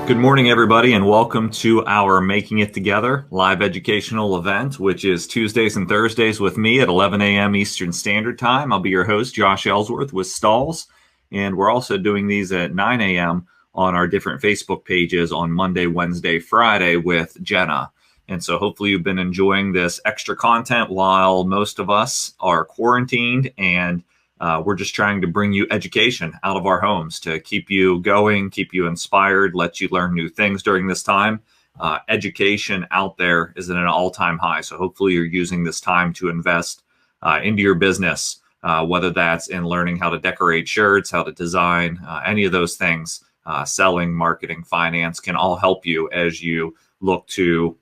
Good morning, everybody, and welcome to our Making It Together live educational event, which is Tuesdays and Thursdays with me at 11 a.m. Eastern Standard Time. I'll be your host, Josh Ellsworth with Stahls, and we're also doing these at 9 a.m. on our different Facebook pages on Monday, Wednesday, Friday with Jenna. And so hopefully you've been enjoying this extra content while most of us are quarantined, and we're just trying to bring you education out of our homes to keep you going, keep you inspired, let you learn new things during this time. Education out there is at an all-time high. So hopefully you're using this time to invest into your business, whether that's in learning how to decorate shirts, how to design, any of those things. Selling, marketing, finance can all help you as you look to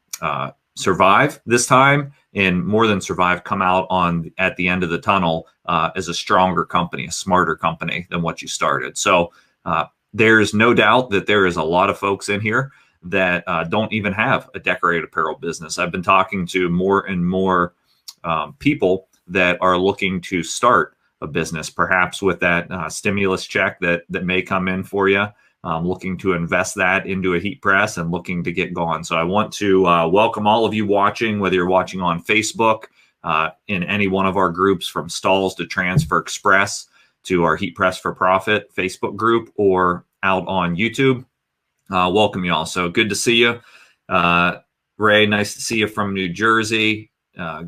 survive this time, and more than survive, come out on at the end of the tunnel as a stronger company, a smarter company than what you started. So there's no doubt that there is a lot of folks in here that don't even have a decorated apparel business. I've been talking to more and more people that are looking to start a business, perhaps with that stimulus check that may come in for you. Looking to invest that into a heat press and looking to get going. So I want to welcome all of you watching, whether you're watching on Facebook, in any one of our groups, from Stahls to Transfer Express to our Heat Press for Profit Facebook group, or out on YouTube. Welcome you all. So good to see you. Ray, nice to see you from New Jersey.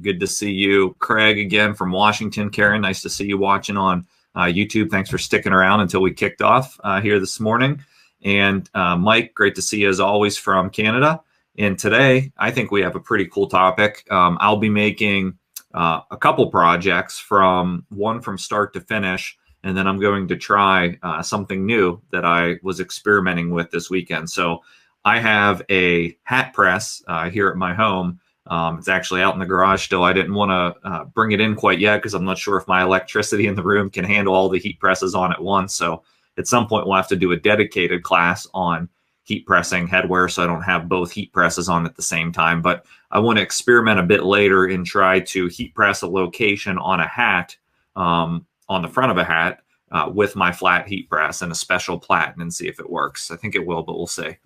Good to see you. Craig, again from Washington. Karen, nice to see you watching on YouTube. Thanks for sticking around until we kicked off here this morning. And Mike, great to see you as always from Canada. And today, I think we have a pretty cool topic. I'll be making a couple projects, from start to finish, and then I'm going to try something new that I was experimenting with this weekend. So I have a hat press here at my home. It's actually out in the garage still. I didn't want to bring it in quite yet because I'm not sure if my electricity in the room can handle all the heat presses on at once. So at some point we'll have to do a dedicated class on heat pressing headwear, so I don't have both heat presses on at the same time. But I want to experiment a bit later and try to heat press a location on a hat, on the front of a hat, with my flat heat press and a special platen, and see if it works. I think it will, but we'll see.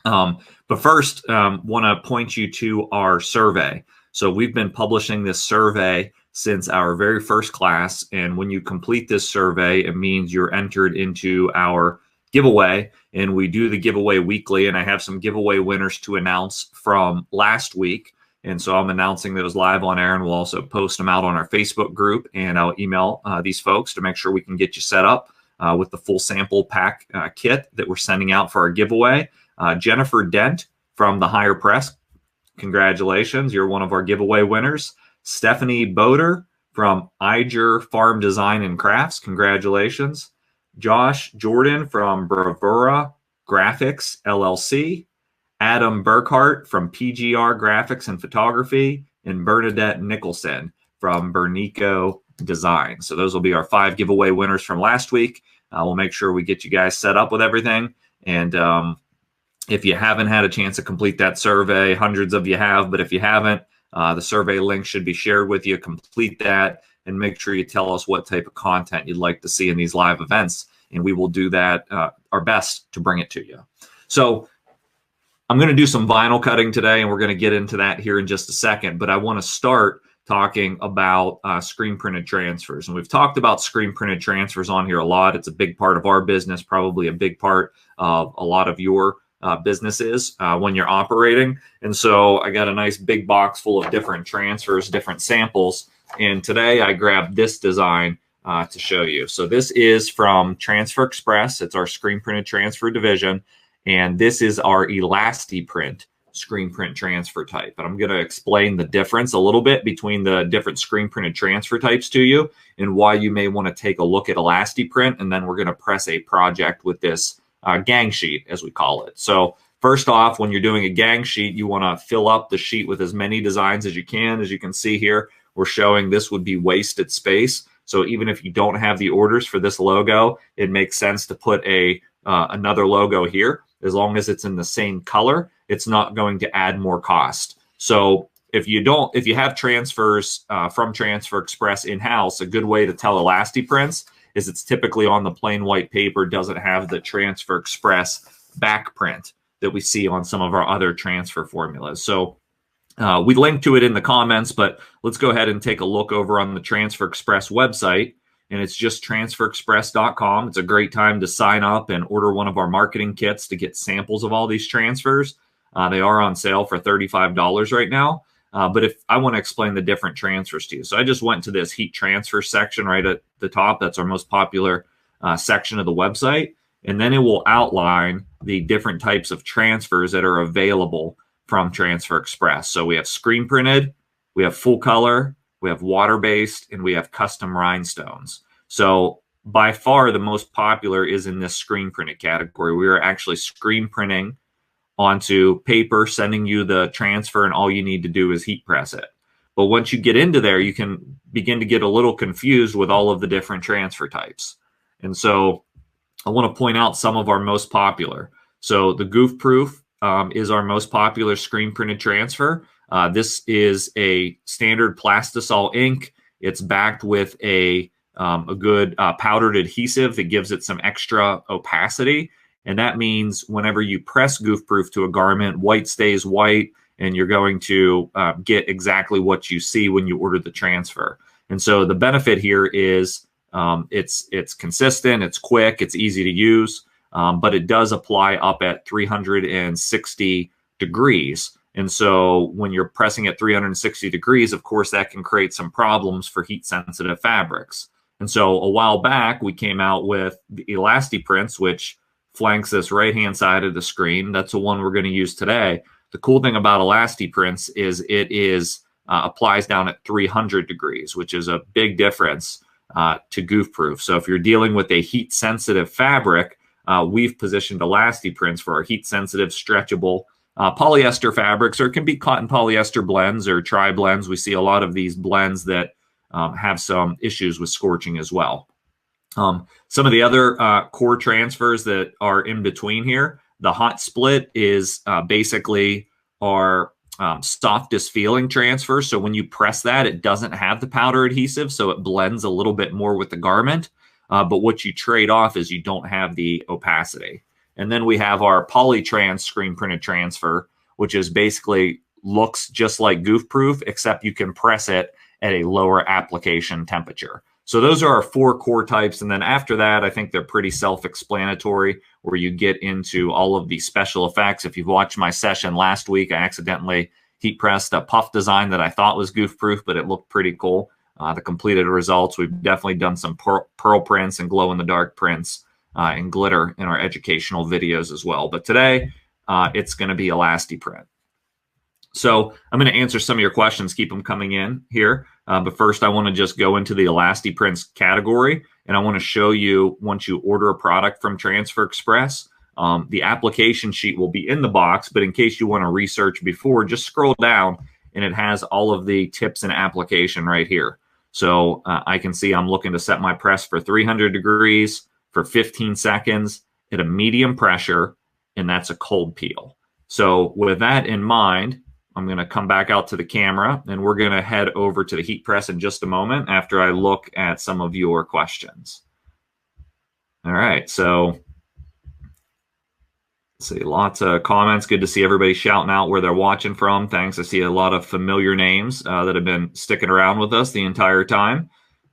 But first, want to point you to our survey. So we've been publishing this survey since our very first class. And when you complete this survey, it means you're entered into our giveaway. And we do the giveaway weekly. And I have some giveaway winners to announce from last week. And so I'm announcing those live on air, and we'll also post them out on our Facebook group. And I'll email these folks to make sure we can get you set up with the full sample pack kit that we're sending out for our giveaway. Jennifer Dent from the Higher Press, congratulations. You're one of our giveaway winners. Stephanie Boder from Iger Farm Design and Crafts, congratulations. Josh Jordan from Bravura Graphics, LLC. Adam Burkhart from PGR Graphics and Photography. And Bernadette Nicholson from Bernico Design. So those will be our 5 giveaway winners from last week. We'll make sure we get you guys set up with everything. And if you haven't had a chance to complete that survey, hundreds of you have, but if you haven't, the survey link should be shared with you. Complete that and make sure you tell us what type of content you'd like to see in these live events, and we will do that our best to bring it to you. So I'm going to do some vinyl cutting today, and we're going to get into that here in just a second, but I want to start talking about screen printed transfers. And we've talked about screen printed transfers on here a lot. It's a big part of our business, probably a big part of a lot of your businesses when you're operating. And so I got a nice big box full of different transfers, different samples. And today I grabbed this design to show you. So this is from Transfer Express. It's our screen printed transfer division. And this is our ElastiPrint screen print transfer type. And I'm going to explain the difference a little bit between the different screen printed transfer types to you, and why you may want to take a look at ElastiPrint. And then we're going to press a project with this gang sheet, as we call it. So first off, when you're doing a gang sheet, you want to fill up the sheet with as many designs as you can. As you can see here, we're showing this would be wasted space. So even if you don't have the orders for this logo, it makes sense to put another logo here. As long as it's in the same color, it's not going to add more cost. So if you have transfers from Transfer Express in-house, a good way to tell ElastiPrints is it's typically on the plain white paper, doesn't have the Transfer Express back print that we see on some of our other transfer formulas. So we link to it in the comments, but let's go ahead and take a look over on the Transfer Express website. And it's just transferexpress.com. It's a great time to sign up and order one of our marketing kits to get samples of all these transfers. They are on sale for $35 right now. But if I want to explain the different transfers to you. So I just went to this heat transfer section right at the top. That's our most popular section of the website. And then it will outline the different types of transfers that are available from Transfer Express. So we have screen printed, we have full color, we have water-based, and we have custom rhinestones. So by far the most popular is in this screen printed category. We are actually screen printing onto paper, sending you the transfer, and all you need to do is heat press it. But once you get into there, you can begin to get a little confused with all of the different transfer types. And so I want to point out some of our most popular. So the Goof Proof is our most popular screen printed transfer. This is a standard plastisol ink. It's backed with a good powdered adhesive that gives it some extra opacity. And that means whenever you press Goof Proof to a garment, white stays white, and you're going to get exactly what you see when you order the transfer. And so the benefit here is it's consistent, it's quick, it's easy to use, but it does apply up at 360 degrees. And so when you're pressing at 360 degrees, of course, that can create some problems for heat sensitive fabrics. And so a while back, we came out with the ElastiPrints, which flanks this right-hand side of the screen. That's the one we're going to use today. The cool thing about ElastiPrints is it is applies down at 300 degrees, which is a big difference to Goof Proof. So if you're dealing with a heat sensitive fabric, we've positioned ElastiPrints for our heat sensitive, stretchable polyester fabrics, or it can be cotton polyester blends or tri blends. We see a lot of these blends that have some issues with scorching as well. Some of the other core transfers that are in between here, the hot split is basically our softest feeling transfer. So when you press that, it doesn't have the powder adhesive, so it blends a little bit more with the garment. But what you trade off is you don't have the opacity. And then we have our Polytrans screen printed transfer, which is basically looks just like Goof Proof, except you can press it at a lower application temperature. So those are our four core types. And then after that, I think they're pretty self-explanatory, where you get into all of the special effects. If you've watched my session last week, I accidentally heat pressed a puff design that I thought was Goof Proof, but it looked pretty cool. The completed results, we've definitely done some pearl prints and glow-in-the-dark prints and glitter in our educational videos as well. But today, it's going to be ElastiPrint. So I'm going to answer some of your questions, keep them coming in here. But first, I want to just go into the ElastiPrints category, and I want to show you, once you order a product from Transfer Express, the application sheet will be in the box, but in case you want to research before, just scroll down, and it has all of the tips and application right here. So I can see I'm looking to set my press for 300 degrees for 15 seconds at a medium pressure, and that's a cold peel. So with that in mind, I'm going to come back out to the camera, and we're going to head over to the heat press in just a moment after I look at some of your questions. All right, so let's see, lots of comments. Good to see everybody shouting out where they're watching from. Thanks. I see a lot of familiar names that have been sticking around with us the entire time.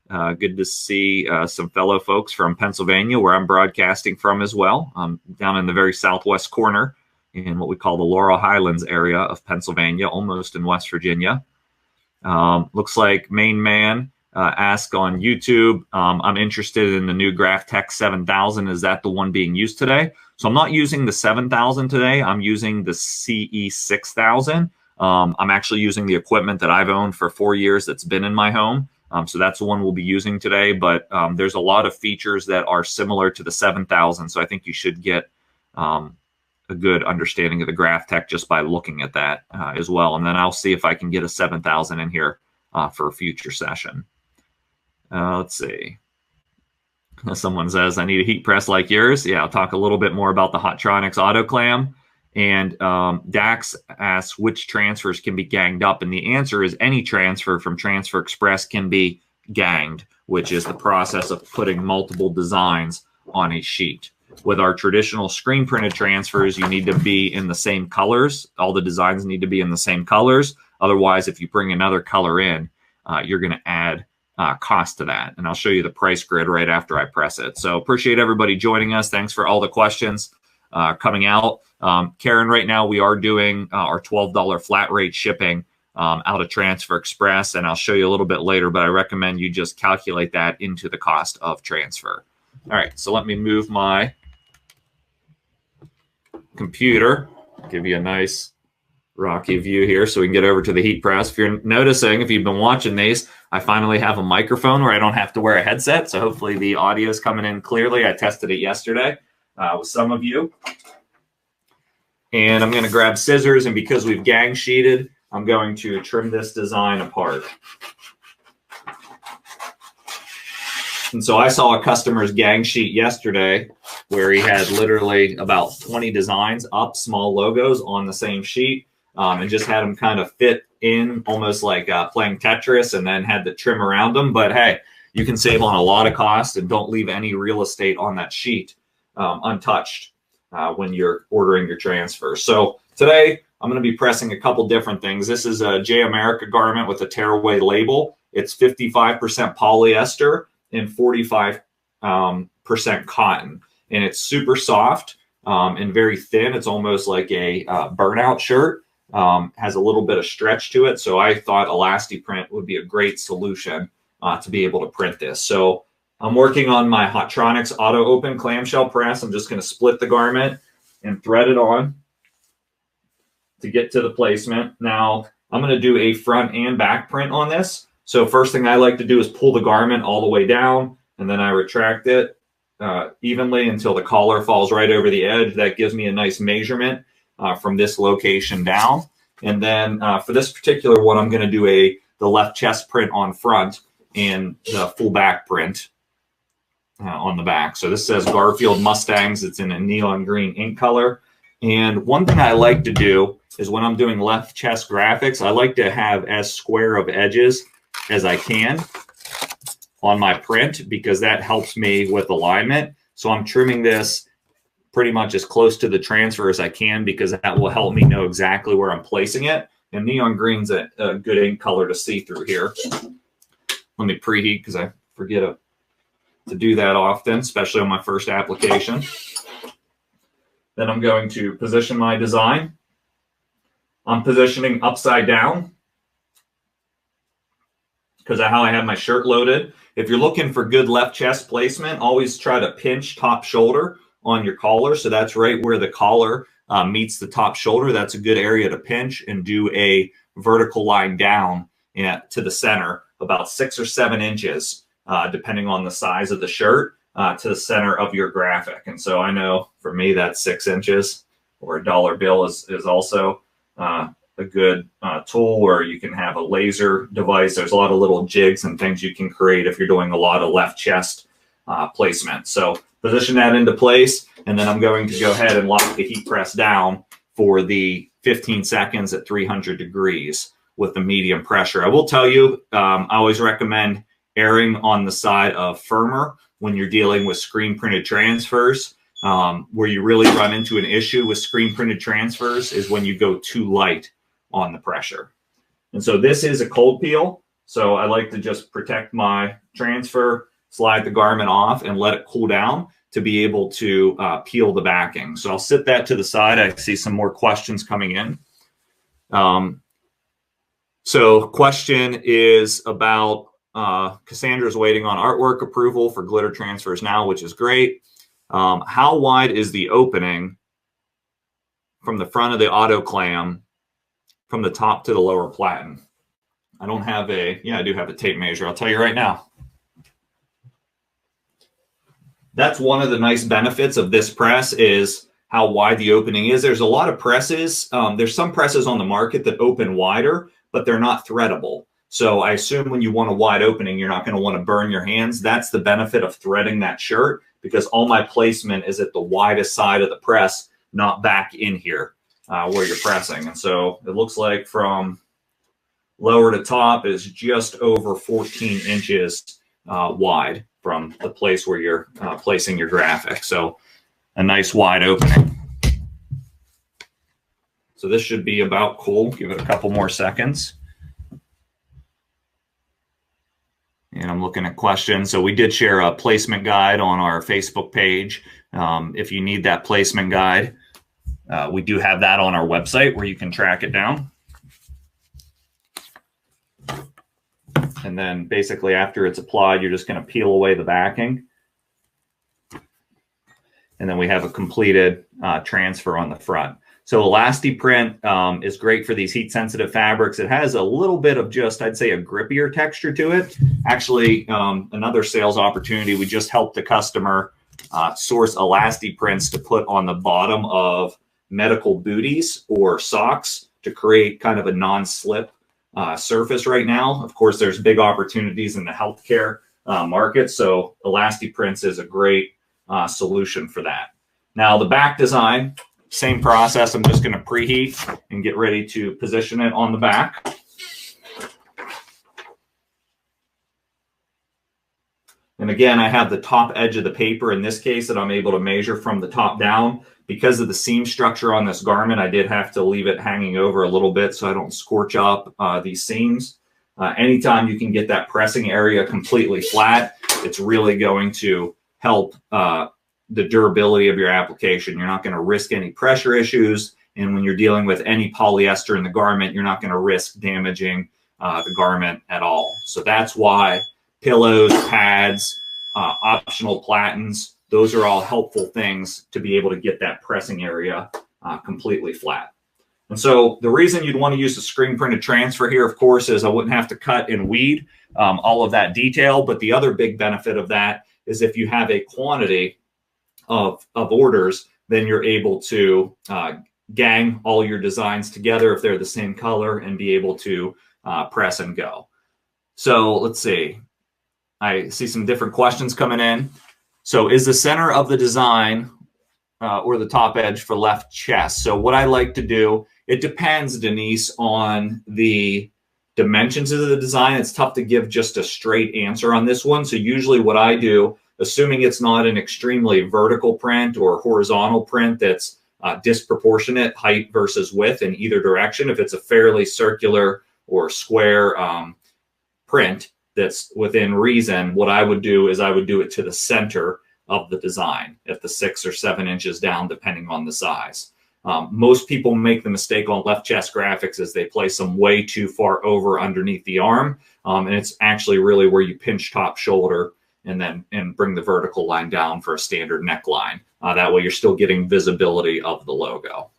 Good to see some fellow folks from Pennsylvania, where I'm broadcasting from as well. I'm down in the very southwest corner in what we call the Laurel Highlands area of Pennsylvania, almost in West Virginia. Looks like Main Man asked on YouTube, I'm interested in the new GraphTech 7000. Is that the one being used today? So I'm not using the 7000 today. I'm using the CE 6000. I'm actually using the equipment that I've owned for 4 years that's been in my home. So that's the one we'll be using today. But there's a lot of features that are similar to the 7000. So I think you should get a good understanding of the GraphTech just by looking at that as well. And then I'll see if I can get a 7000 in here for a future session. Let's see. Someone says, I need a heat press like yours. Yeah, I'll talk a little bit more about the Hotronix AutoClam. And Dax asks, which transfers can be ganged up? And the answer is any transfer from Transfer Express can be ganged, which is the process of putting multiple designs on a sheet. With our traditional screen printed transfers, you need to be in the same colors. All the designs need to be in the same colors. Otherwise, if you bring another color in, you're going to add cost to that. And I'll show you the price grid right after I press it. So appreciate everybody joining us. Thanks for all the questions coming out. Karen, right now we are doing our $12 flat rate shipping out of Transfer Express, and I'll show you a little bit later, but I recommend you just calculate that into the cost of transfer. All right, so let me move my computer, give you a nice rocky view here so we can get over to the heat press. If you're noticing, if you've been watching these, I finally have a microphone where I don't have to wear a headset, so hopefully the audio is coming in clearly. I tested it yesterday with some of you. And I'm going to grab scissors, and because we've gang sheeted, I'm going to trim this design apart. And so I saw a customer's gang sheet yesterday where he had literally about 20 designs up, small logos on the same sheet, and just had them kind of fit in almost like playing Tetris, and then had to trim around them. But hey, you can save on a lot of cost and don't leave any real estate on that sheet untouched when you're ordering your transfer. So today I'm going to be pressing a couple different things. This is a J America garment with a tearaway label. It's 55% polyester and 45% cotton. And it's super soft and very thin. It's almost like a burnout shirt. Has a little bit of stretch to it. So I thought ElastiPrint would be a great solution to be able to print this. So I'm working on my Hotronix auto open clamshell press. I'm just going to split the garment and thread it on to get to the placement. Now I'm going to do a front and back print on this. So first thing I like to do is pull the garment all the way down, and then I retract it evenly until the collar falls right over the edge. That gives me a nice measurement from this location down. And then for this particular one, I'm going to do the left chest print on front and the full back print on the back. So this says Garfield Mustangs. It's in a neon green ink color. And one thing I like to do is when I'm doing left chest graphics, I like to have as square of edges as I can on my print, because that helps me with alignment. So I'm trimming this pretty much as close to the transfer as I can, because that will help me know exactly where I'm placing it. And neon green's a good ink color to see through here. Let me preheat because I forget to do that often, especially on my first application. Then I'm going to position my design. I'm positioning upside down because of how I have my shirt loaded. If you're looking for good left chest placement, always try to pinch top shoulder on your collar. So that's right where the collar meets the top shoulder. That's a good area to pinch and do a vertical line down to the center, about 6 or 7 inches, depending on the size of the shirt, to the center of your graphic. And so I know for me, that's 6 inches, or a dollar bill is also a good tool, where you can have a laser device. There's a lot of little jigs and things you can create if you're doing a lot of left chest placement. So position that into place, and then I'm going to go ahead and lock the heat press down for the 15 seconds at 300 degrees with the medium pressure. I will tell you, I always recommend erring on the side of firmer when you're dealing with screen printed transfers. Where you really run into an issue with screen printed transfers is when you go too light on the pressure. And so this is a cold peel. So I like to just protect my transfer, slide the garment off, and let it cool down to be able to peel the backing. So I'll sit that to the side. I see some more questions coming in. So question is about Cassandra's waiting on artwork approval for glitter transfers now, which is great. How wide is the opening from the front of the auto clam from the top to the lower platen? I don't have I do have a tape measure. I'll tell you right now. That's one of the nice benefits of this press, is how wide the opening is. There's a lot of presses. There's some presses on the market that open wider, but they're not threadable. So I assume when you want a wide opening, you're not going to want to burn your hands. That's the benefit of threading that shirt, because all my placement is at the widest side of the press, not back in here where you're pressing. And so it looks like from lower to top is just over 14 inches wide from the place where you're placing your graphic. So a nice wide opening. So this should be about cool. Give it a couple more seconds. And I'm looking at questions. So we did share a placement guide on our Facebook page. If you need that placement guide, we do have that on our website where you can track it down. And then basically after it's applied, you're just going to peel away the backing. And then we have a completed transfer on the front. So ElastiPrint is great for these heat-sensitive fabrics. It has a little bit of just, I'd say, a grippier texture to it. Actually, another sales opportunity, we just helped the customer source ElastiPrints to put on the bottom of medical booties or socks to create kind of a non-slip surface right now. Of course, there's big opportunities in the healthcare market, so ElastiPrints is a great solution for that. Now, the back design, same process. I'm just going to preheat and get ready to position it on the back. And again, I have the top edge of the paper in this case that I'm able to measure from the top down. Because of the seam structure on this garment, I did have to leave it hanging over a little bit so I don't scorch up these seams. Anytime you can get that pressing area completely flat, it's really going to help the durability of your application. You're not going to risk any pressure issues. And when you're dealing with any polyester in the garment, you're not going to risk damaging the garment at all. So that's why pillows, pads, optional platens, those are all helpful things to be able to get that pressing area completely flat. And so the reason you'd want to use the screen printed transfer here, of course, is I wouldn't have to cut and weed all of that detail. But the other big benefit of that is if you have a quantity of orders, then you're able to gang all your designs together if they're the same color and be able to press and go. So let's see. I see some different questions coming in. So is the center of the design or the top edge for left chest? So what I like to do, it depends, Denise, on the dimensions of the design. It's tough to give just a straight answer on this one. So usually what I do, assuming it's not an extremely vertical print or horizontal print that's disproportionate height versus width in either direction, if it's a fairly circular or square print that's within reason, what I would do is I would do it to the center of the design at the 6 or 7 inches down, depending on the size. Most people make the mistake on left chest graphics is they place them way too far over underneath the arm. And it's actually really where you pinch top shoulder and bring the vertical line down for a standard neckline. That way you're still getting visibility of the logo.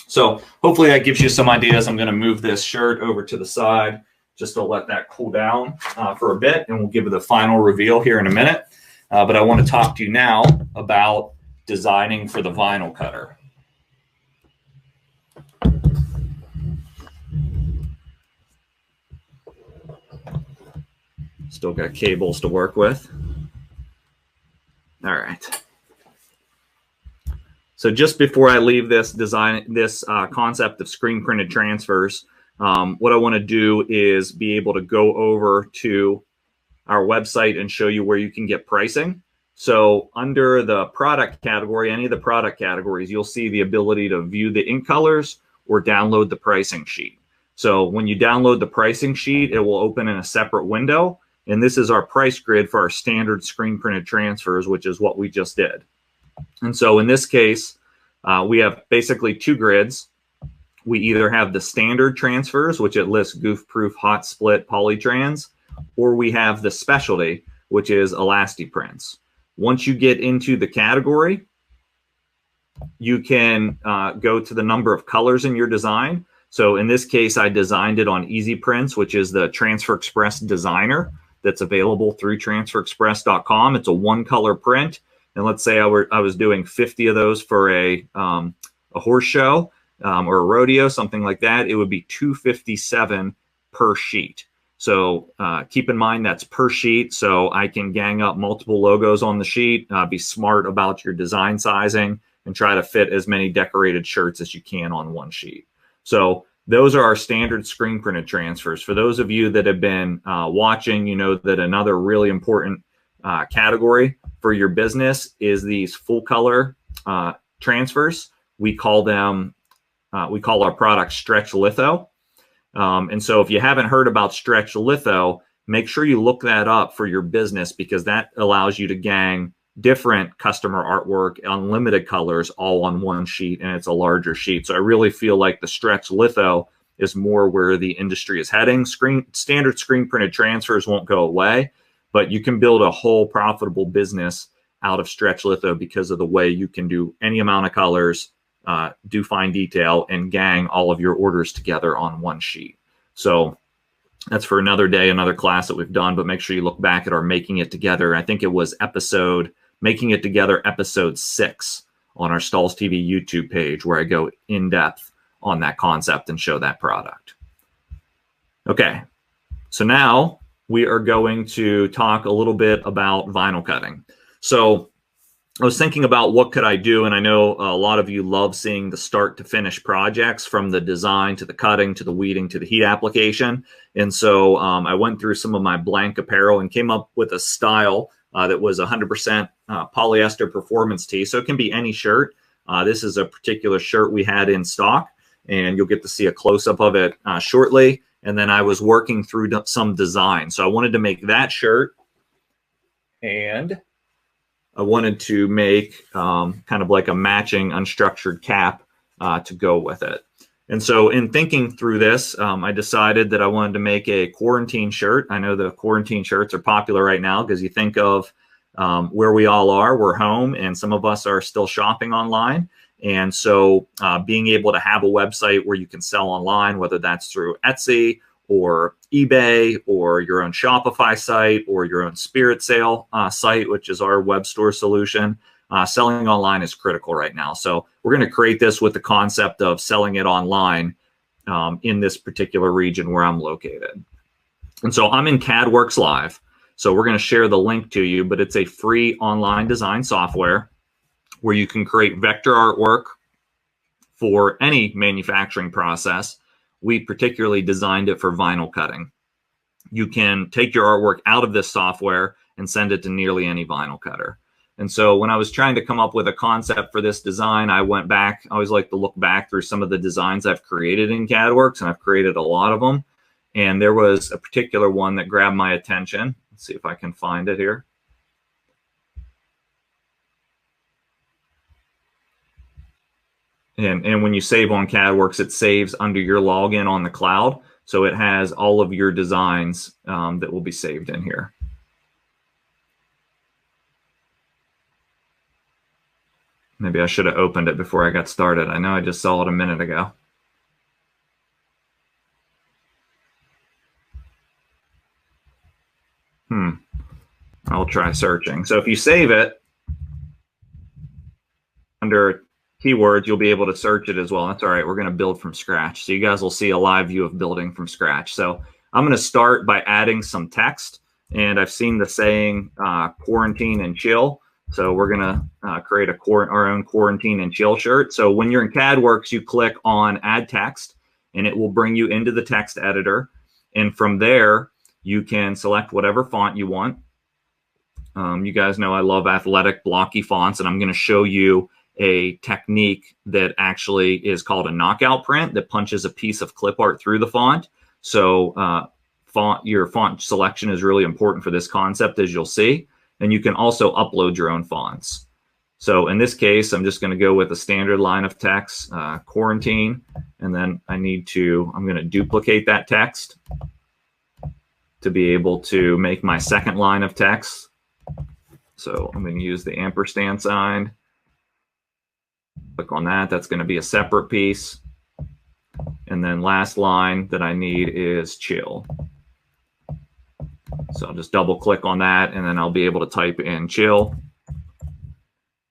So hopefully that gives you some ideas. I'm going to move this shirt over to the side just to let that cool down for a bit, and we'll give it the final reveal here in a minute. But I want to talk to you now about designing for the vinyl cutter. Still got cables to work with. All right. So just before I leave this concept of screen printed transfers, what I want to do is be able to go over to our website and show you where you can get pricing. So under the product category, any of the product categories, you'll see the ability to view the ink colors or download the pricing sheet. So when you download the pricing sheet, it will open in a separate window. And this is our price grid for our standard screen printed transfers, which is what we just did. And so in this case, we have basically two grids. We either have the standard transfers, which it lists goof-proof, hot split, polytrans, or we have the specialty, which is ElastiPrints. Once you get into the category, you can go to the number of colors in your design. So in this case, I designed it on Easy Prints, which is the Transfer Express designer that's available through transferexpress.com. It's a one-color print. And let's say I was doing 50 of those for a horse show or a rodeo, something like that. It would be $257 per sheet. So keep in mind that's per sheet. So I can gang up multiple logos on the sheet, be smart about your design sizing, and try to fit as many decorated shirts as you can on one sheet. So those are our standard screen printed transfers. For those of you that have been watching, you know that another really important category for your business is these full color transfers. We call our product stretch litho. And so if you haven't heard about stretch litho, make sure you look that up for your business, because that allows you to gang different customer artwork, unlimited colors, all on one sheet, and it's a larger sheet. So I really feel like the stretch litho is more where the industry is heading. Standard screen printed transfers won't go away, but you can build a whole profitable business out of stretch litho because of the way you can do any amount of colors, do fine detail, and gang all of your orders together on one sheet. So that's for another day, another class that we've done, but make sure you look back at our Making It Together. I think it was Making It Together episode 6 on our Stahls TV YouTube page, where I go in depth on that concept and show that product. Okay, so now we are going to talk a little bit about vinyl cutting. So I was thinking about what could I do, and I know a lot of you love seeing the start to finish projects, from the design to the cutting to the weeding to the heat application. And so I went through some of my blank apparel and came up with a style that was 100% polyester performance tee. So it can be any shirt. This is a particular shirt we had in stock, and you'll get to see a close-up of it shortly. And then I was working through some design. So I wanted to make that shirt, and I wanted to make kind of like a matching unstructured cap to go with it. And so in thinking through this, I decided that I wanted to make a quarantine shirt. I know the quarantine shirts are popular right now because you think of where we all are, we're home, and some of us are still shopping online. And so being able to have a website where you can sell online, whether that's through Etsy or eBay or your own Shopify site or your own Spirit Sale site, which is our web store solution, selling online is critical right now. So we're going to create this with the concept of selling it online in this particular region where I'm located. And so I'm in CADWorks Live. So we're going to share the link to you, but it's a free online design software where you can create vector artwork for any manufacturing process. We particularly designed it for vinyl cutting. You can take your artwork out of this software and send it to nearly any vinyl cutter. And so when I was trying to come up with a concept for this design, I went back. I always like to look back through some of the designs I've created in CADWorks, and I've created a lot of them. And there was a particular one that grabbed my attention. Let's see if I can find it here. And when you save on CADWorks, it saves under your login on the cloud. So it has all of your designs that will be saved in here. Maybe I should have opened it before I got started. I know I just saw it a minute ago. I'll try searching. So if you save it under keywords, you'll be able to search it as well. That's all right. We're going to build from scratch. So you guys will see a live view of building from scratch. So I'm going to start by adding some text. And I've seen the saying quarantine and chill. So we're going to create our own quarantine and chill shirt. So when you're in CADWorks, you click on add text, and it will bring you into the text editor. And from there, you can select whatever font you want. You guys know I love athletic, blocky fonts, and I'm going to show you a technique that actually is called a knockout print that punches a piece of clip art through the font. So your font selection is really important for this concept, as you'll see. And you can also upload your own fonts. So in this case, I'm just going to go with a standard line of text, quarantine, and then I'm going to duplicate that text to be able to make my second line of text. So I'm going to use the ampersand sign. Click on that. That's going to be a separate piece. And then last line that I need is chill. So I'll just double click on that, and then I'll be able to type in chill.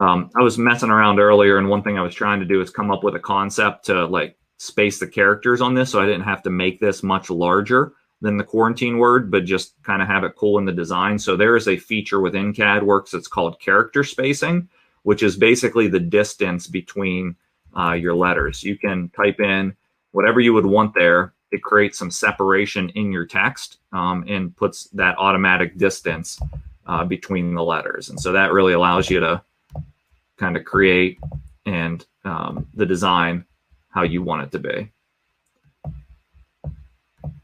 I was messing around earlier, and one thing I was trying to do is come up with a concept to like space the characters on this, so I didn't have to make this much larger than the quarantine word, but just kind of have it cool in the design. So there is a feature within CADWorks that's called character spacing, which is basically the distance between your letters. You can type in whatever you would want there. It creates some separation in your text and puts that automatic distance between the letters. And so that really allows you to kind of create and the design how you want it to be.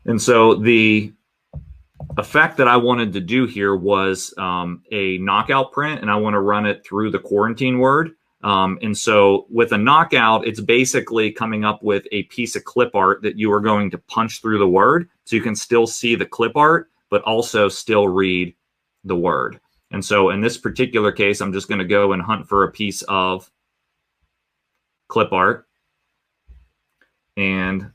And so the effect that I wanted to do here was a knockout print, and I want to run it through the quarantine word. And so with a knockout, it's basically coming up with a piece of clip art that you are going to punch through the word, so you can still see the clip art, but also still read the word. And so in this particular case, I'm just going to go and hunt for a piece of clip art. And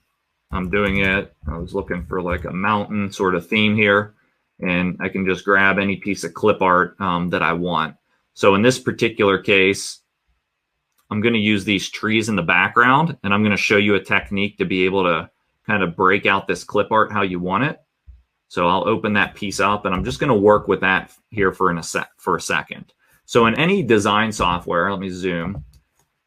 I'm doing it, I was looking for like a mountain sort of theme here, and I can just grab any piece of clip art that I want. So in this particular case, I'm going to use these trees in the background, and I'm going to show you a technique to be able to kind of break out this clip art how you want it. So I'll open that piece up, and I'm just going to work with that here for a second. So in any design software, let me zoom.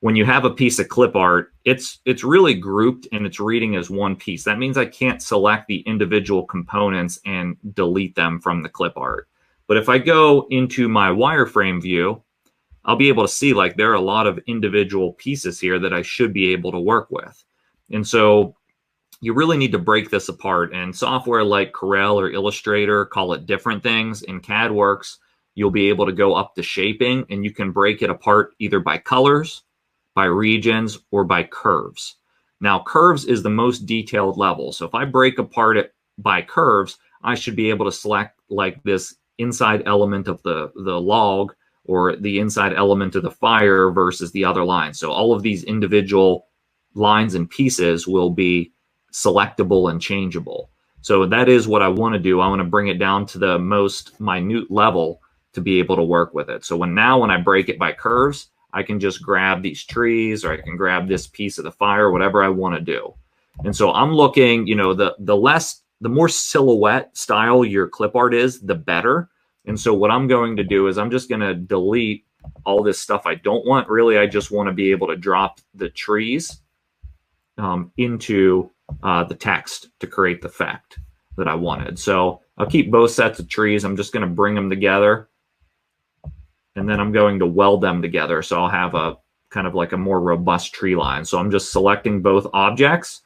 When you have a piece of clip art, it's really grouped and it's reading as one piece. That means I can't select the individual components and delete them from the clip art. But if I go into my wireframe view, I'll be able to see like there are a lot of individual pieces here that I should be able to work with. And so you really need to break this apart. And software like Corel or Illustrator call it different things. In CAD Works, you'll be able to go up to shaping, and you can break it apart either by colors, by regions, or by curves. Now, curves is the most detailed level. So if I break apart it by curves, I should be able to select like this inside element of the log or the inside element of the fire versus the other line. So all of these individual lines and pieces will be selectable and changeable. So that is what I want to do. I want to bring it down to the most minute level to be able to work with it. So when I break it by curves, I can just grab these trees, or I can grab this piece of the fire, whatever I want to do. And so I'm looking, you know, the more silhouette style your clip art is, the better. And so what I'm going to do is I'm just going to delete all this stuff I don't want. Really, I just want to be able to drop the trees into the text to create the effect that I wanted. So I'll keep both sets of trees. I'm just going to bring them together, and then I'm going to weld them together. So I'll have a kind of like a more robust tree line. So I'm just selecting both objects,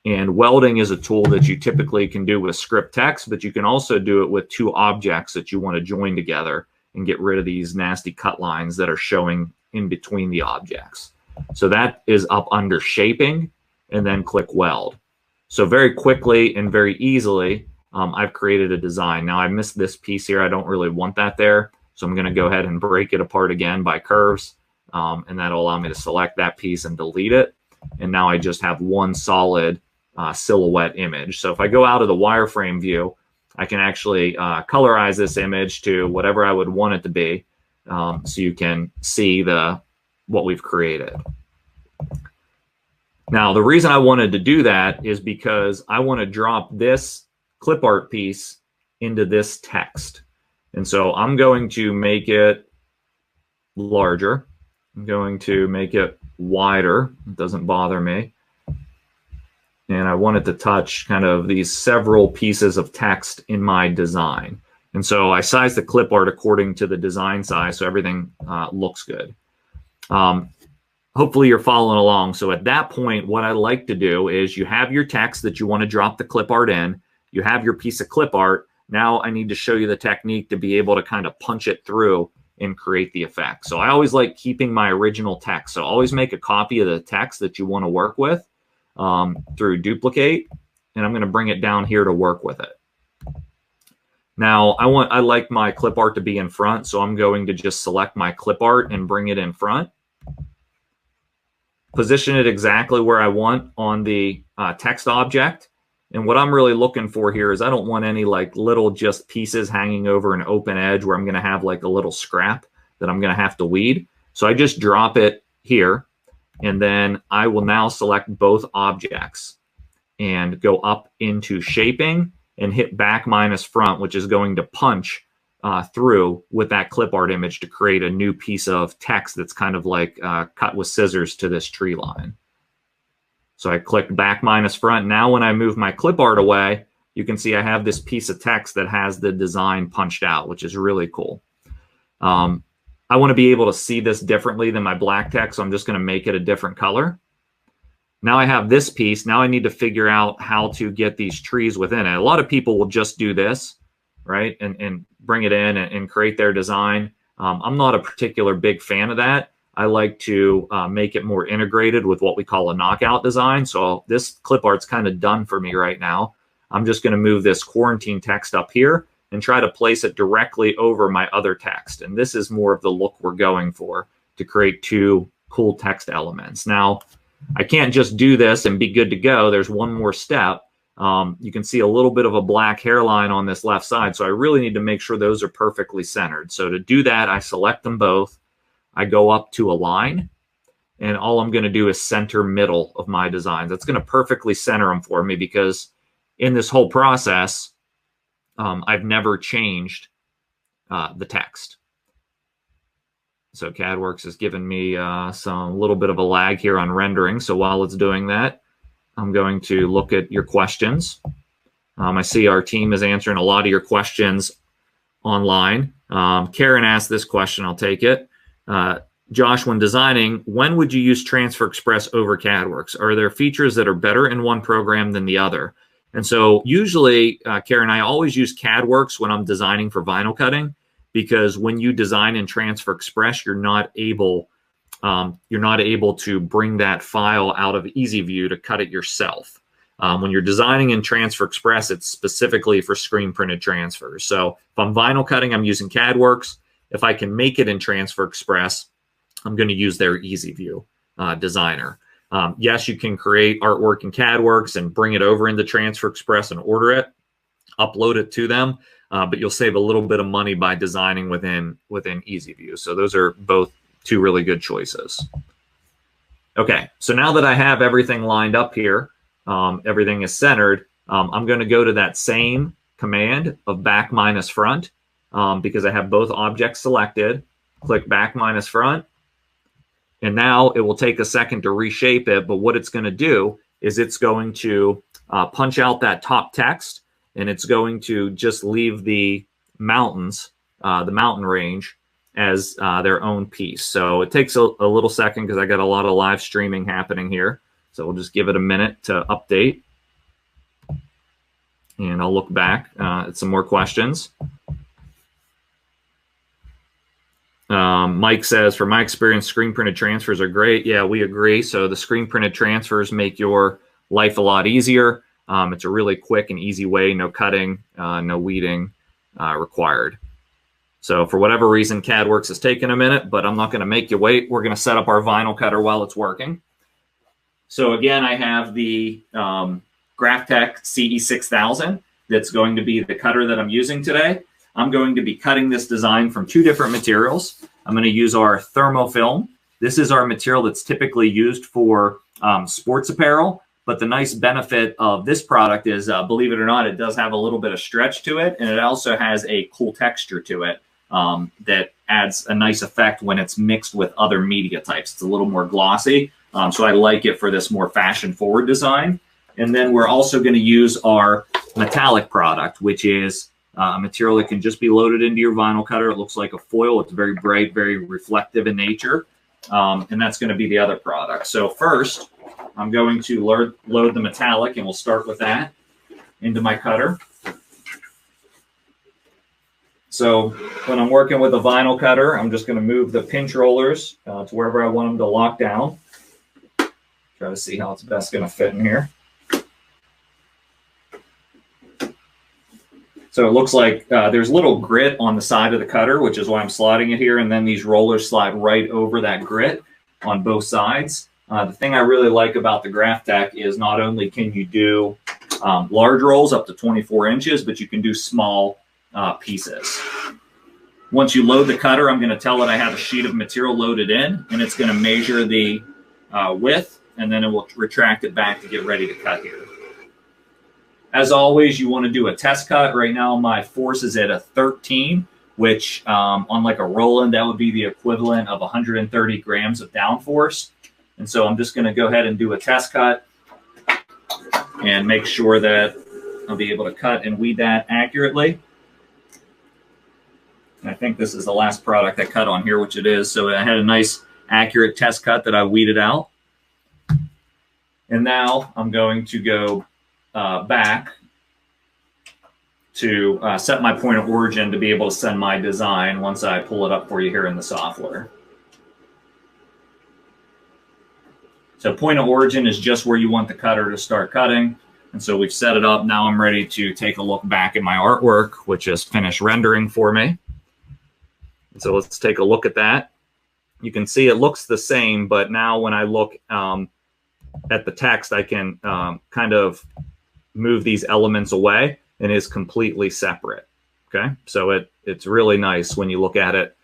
and welding is a tool that you typically can do with script text, but you can also do it with two objects that you want to join together and get rid of these nasty cut lines that are showing in between the objects. So that is up under shaping, and then click weld. So very quickly and very easily, I've created a design. Now I missed this piece here. I don't really want that there. So I'm going to go ahead and break it apart again by curves, and that'll allow me to select that piece and delete it. And now I just have one solid silhouette image. So if I go out of the wireframe view, I can actually colorize this image to whatever I would want it to be, so you can see what we've created. Now, the reason I wanted to do that is because I want to drop this clip art piece into this text. And so I'm going to make it larger. I'm going to make it wider. It doesn't bother me. And I want it to touch kind of these several pieces of text in my design. And so I size the clip art according to the design size, so everything looks good. Hopefully you're following along. So at that point, what I like to do is you have your text that you want to drop the clip art in. You have your piece of clip art. Now I need to show you the technique to be able to kind of punch it through and create the effect. So I always like keeping my original text. So always make a copy of the text that you want to work with through duplicate, and I'm going to bring it down here to work with it. Now I like my clip art to be in front, so I'm going to just select my clip art and bring it in front. Position it exactly where I want on the text object. And what I'm really looking for here is I don't want any like little just pieces hanging over an open edge where I'm going to have like a little scrap that I'm going to have to weed. So I just drop it here, and then I will now select both objects and go up into shaping and hit back minus front, which is going to punch through with that clip art image to create a new piece of text that's kind of like cut with scissors to this tree line. So I click back minus front. Now when I move my clip art away, you can see I have this piece of text that has the design punched out, which is really cool. I want to be able to see this differently than my black text, so I'm just going to make it a different color. Now I have this piece. Now I need to figure out how to get these trees within it. A lot of people will just do this, right, and bring it in and create their design. I'm not a particular big fan of that. I like to make it more integrated with what we call a knockout design. So this clip art's kind of done for me right now. I'm just going to move this quarantine text up here and try to place it directly over my other text. And this is more of the look we're going for, to create two cool text elements. Now, I can't just do this and be good to go. There's one more step. You can see a little bit of a black hairline on this left side. So I really need to make sure those are perfectly centered. So to do that, I select them both. I go up to align, and all I'm going to do is center middle of my designs. That's going to perfectly center them for me, because in this whole process, I've never changed the text. So CADWorks has given me some little bit of a lag here on rendering. So while it's doing that, I'm going to look at your questions. I see our team is answering a lot of your questions online. Karen asked this question. I'll take it. Josh, when designing, when would you use Transfer Express over CADWorks? Are there features that are better in one program than the other? And so usually, Karen, I always use CADWorks when I'm designing for vinyl cutting, because when you design in Transfer Express, you're not able to bring that file out of EasyView to cut it yourself. When you're designing in Transfer Express, it's specifically for screen printed transfers. So if I'm vinyl cutting, I'm using CADWorks. If I can make it in Transfer Express, I'm going to use their EasyView designer. Yes, you can create artwork in CADWorks and bring it over into Transfer Express and order it, upload it to them, but you'll save a little bit of money by designing within EasyView. So those are both two really good choices. Okay, so now that I have everything lined up here, everything is centered, I'm going to go to that same command of back minus front, because I have both objects selected. Click back minus front. And now it will take a second to reshape it, but what it's going to do is it's going to punch out that top text, and it's going to just leave the mountains, the mountain range, as their own piece. So it takes a little second because I got a lot of live streaming happening here. So we'll just give it a minute to update. And I'll look back at some more questions. Mike says, from my experience, screen printed transfers are great. Yeah, we agree. So the screen printed transfers make your life a lot easier. It's a really quick and easy way, no cutting, no weeding required. So for whatever reason, CADWorks has taken a minute, but I'm not going to make you wait. We're going to set up our vinyl cutter while it's working. So again, I have the GraphTech CE6000 that's going to be the cutter that I'm using today. I'm going to be cutting this design from two different materials. I'm going to use our thermofilm. This is our material that's typically used for sports apparel, but the nice benefit of this product is, believe it or not, it does have a little bit of stretch to it, and it also has a cool texture to it that adds a nice effect when it's mixed with other media types. It's a little more glossy, so I like it for this more fashion-forward design. And then we're also going to use our metallic product, which is a material that can just be loaded into your vinyl cutter. It looks like a foil. It's very bright, very reflective in nature. And that's going to be the other product. So first, I'm going to load the metallic, and we'll start with that into my cutter. So when I'm working with a vinyl cutter, I'm just going to move the pinch rollers to wherever I want them to lock down. Try to see how it's best going to fit in here. So it looks like there's little grit on the side of the cutter, which is why I'm sliding it here. And then these rollers slide right over that grit on both sides. The thing I really like about the GraphTech is not only can you do large rolls up to 24 inches, but you can do small pieces. Once you load the cutter, I'm going to tell it I have a sheet of material loaded in, and it's going to measure the width, and then it will retract it back to get ready to cut here. As always, you want to do a test cut. Right now, my force is at a 13, which on like a Roland, that would be the equivalent of 130 grams of downforce. And so I'm just going to go ahead and do a test cut and make sure that I'll be able to cut and weed that accurately. I think this is the last product I cut on here, which it is. So I had a nice accurate test cut that I weeded out. And now I'm going to go back to set my point of origin to be able to send my design once I pull it up for you here in the software. So point of origin is just where you want the cutter to start cutting. And so we've set it up. Now I'm ready to take a look back at my artwork, which is finished rendering for me. And so let's take a look at that. You can see it looks the same, but now when I look at the text, I can kind of move these elements away and is completely separate. Okay, so it's really nice when you look at it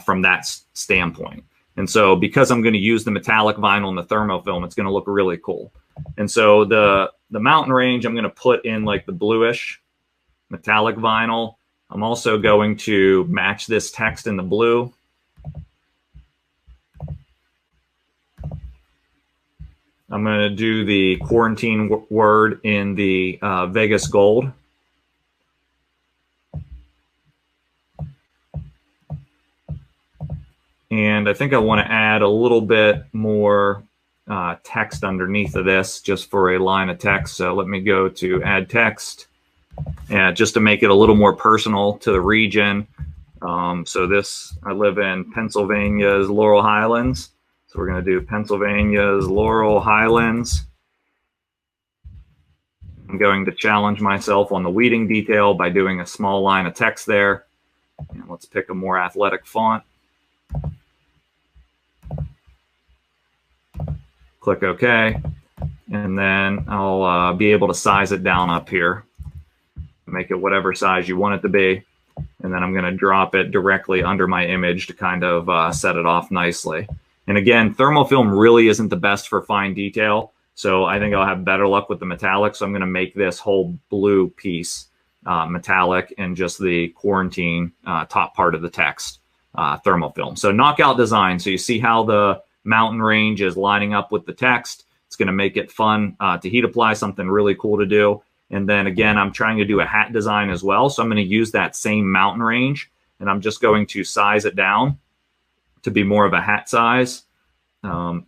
from that standpoint. And so because I'm going to use the metallic vinyl and the thermofilm, it's going to look really cool. And so the mountain range, I'm going to put in like the bluish metallic vinyl. I'm also going to match this text in the blue. I'm going to do the quarantine word in the Vegas gold. And I think I want to add a little bit more text underneath of this just for a line of text. So let me go to add text, and just to make it a little more personal to the region. So this, I live in Pennsylvania's Laurel Highlands. So we're going to do Pennsylvania's Laurel Highlands. I'm going to challenge myself on the weeding detail by doing a small line of text there. And let's pick a more athletic font. Click OK. And then I'll be able to size it down up here. Make it whatever size you want it to be. And then I'm going to drop it directly under my image to kind of set it off nicely. And again, thermofilm really isn't the best for fine detail. So I think I'll have better luck with the metallic. So I'm going to make this whole blue piece metallic and just the quarantine top part of the text thermofilm. So knockout design. So you see how the mountain range is lining up with the text. It's going to make it fun to heat apply, something really cool to do. And then again, I'm trying to do a hat design as well. So I'm going to use that same mountain range, and I'm just going to size it down to be more of a hat size. Don't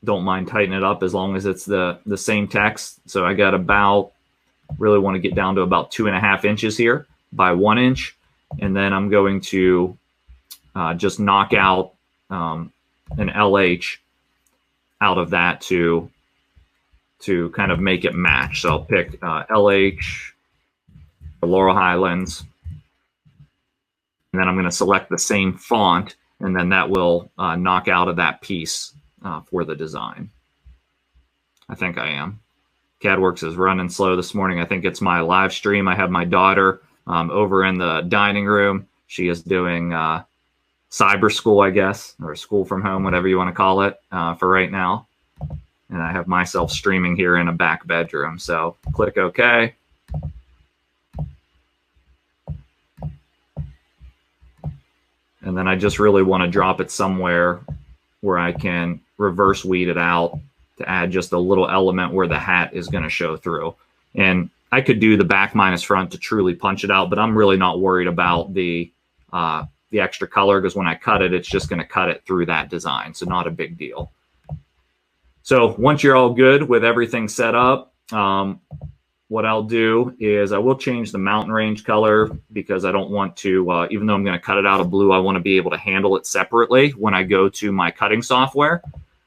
mind tightening it up as long as it's the same text. So I got about, really want to get down to about 2.5 inches here by 1 inch. And then I'm going to just knock out an LH out of that to kind of make it match. So I'll pick LH, Laurel Highlands, and then I'm going to select the same font, and then that will knock out of that piece for the design. I think I am. CADWorks is running slow this morning. I think it's my live stream. I have my daughter over in the dining room. She is doing cyber school, I guess, or school from home, whatever you want to call it for right now. And I have myself streaming here in a back bedroom. So click OK. And then I just really want to drop it somewhere where I can reverse weed it out to add just a little element where the hat is going to show through. And I could do the back minus front to truly punch it out, but I'm really not worried about the extra color, because when I cut it, it's just going to cut it through that design. So not a big deal. So once you're all good with everything set up, what I'll do is I will change the mountain range color, because I don't want to, even though I'm going to cut it out of blue, I want to be able to handle it separately when I go to my cutting software.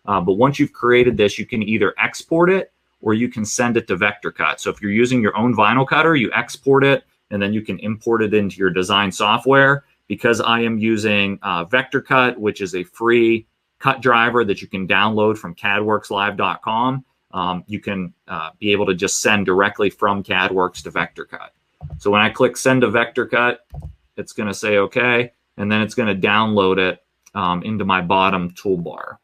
But once you've created this, you can either export it or you can send it to Vector Cut. So if you're using your own vinyl cutter, you export it and then you can import it into your design software. Because I am using Vector Cut, which is a free cut driver that you can download from cadworkslive.com, you can be able to just send directly from CADWorks to Vector Cut. So when I click send to Vector Cut, it's going to say OK, and then it's going to download it into my bottom toolbar.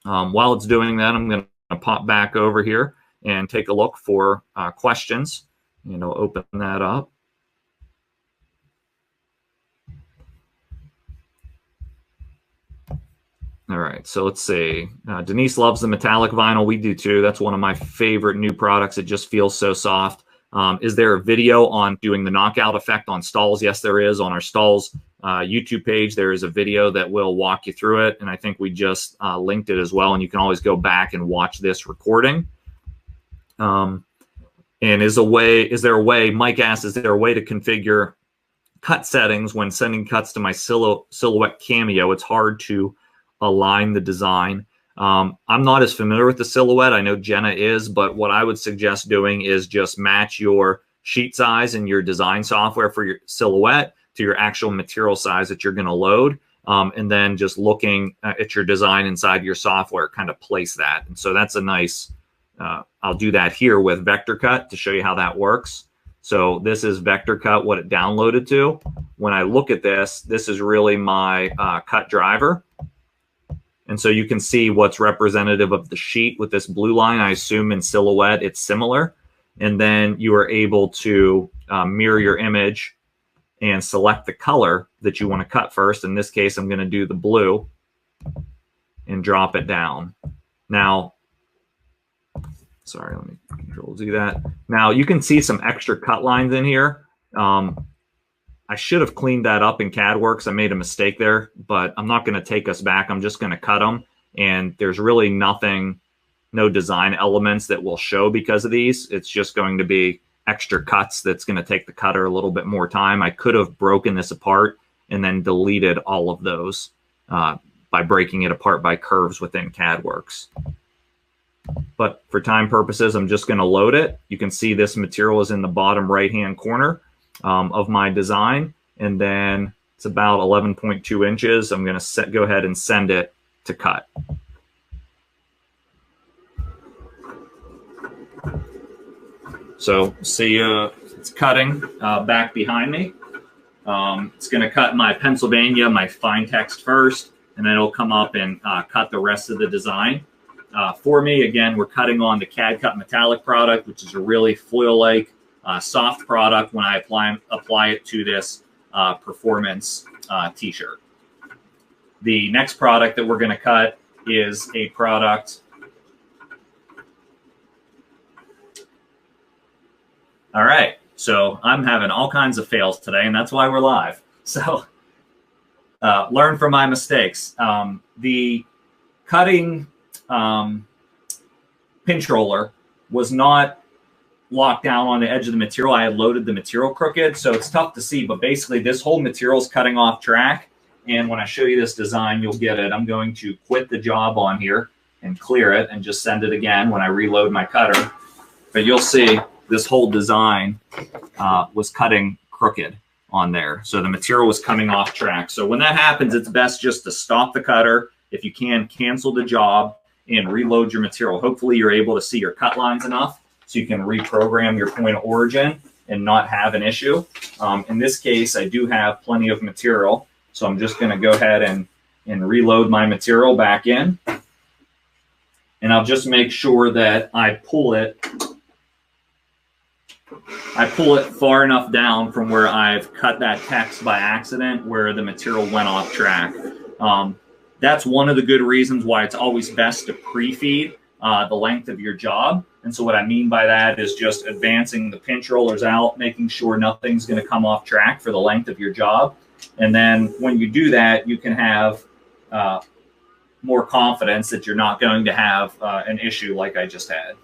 While it's doing that, I'm going to pop back over here and take a look for questions. And I'll open that up. All right, so let's see. Denise loves the metallic vinyl. We do too. That's one of my favorite new products. It just feels so soft. Is there a video on doing the knockout effect on Stahls? Yes, there is. On our Stahls YouTube page, there is a video that will walk you through it. And I think we just linked it as well. And you can always go back and watch this recording. And Mike asks, is there a way to configure cut settings when sending cuts to my silhouette Cameo? It's hard to align the design. I'm not as familiar with the silhouette. I know Jenna is, but what I would suggest doing is just match your sheet size and your design software for your silhouette to your actual material size that you're going to load. And then just looking at your design inside your software, kind of place that. And so that's a nice, I'll do that here with Vector Cut to show you how that works. So this is Vector Cut, what it downloaded to. When I look at this, this is really my cut driver. And so you can see what's representative of the sheet with this blue line. I assume in Silhouette it's similar. And then you are able to mirror your image and select the color that you want to cut first. In this case, I'm going to do the blue and drop it down. Now, sorry, let me Control Z that. Now you can see some extra cut lines in here. I should have cleaned that up in CADWorks. I made a mistake there, but I'm not going to take us back. I'm just going to cut them. And there's really nothing, no design elements that will show because of these. It's just going to be extra cuts that's going to take the cutter a little bit more time. I could have broken this apart and then deleted all of those by breaking it apart by curves within CADWorks. But for time purposes, I'm just going to load it. You can see this material is in the bottom right-hand corner of my design, and then it's about 11.2 inches. I'm going to go ahead and send it to cut. So see, it's cutting back behind me. It's going to cut my Pennsylvania, my fine text first, and then it'll come up and cut the rest of the design. For me, again, we're cutting on the CAD Cut Metallic product, which is a really foil-like soft product when I apply it to this performance t-shirt. The next product that we're going to cut is a product. All right, so I'm having all kinds of fails today, and that's why we're live. So learn from my mistakes. The cutting pinch roller was not locked down on the edge of the material. I had loaded the material crooked, so it's tough to see, but basically this whole material is cutting off track. And when I show you this design, you'll get it. I'm going to quit the job on here and clear it and just send it again when I reload my cutter. But you'll see this whole design was cutting crooked on there. So the material was coming off track. So when that happens, it's best just to stop the cutter. If you can, cancel the job and reload your material. Hopefully you're able to see your cut lines enough so you can reprogram your point of origin and not have an issue. In this case, I do have plenty of material. So I'm just going to go ahead and reload my material back in. And I'll just make sure that I pull it far enough down from where I've cut that text by accident where the material went off track. That's one of the good reasons why it's always best to pre-feed the length of your job. And so what I mean by that is just advancing the pinch rollers out, making sure nothing's going to come off track for the length of your job. And then when you do that, you can have more confidence that you're not going to have an issue like I just had.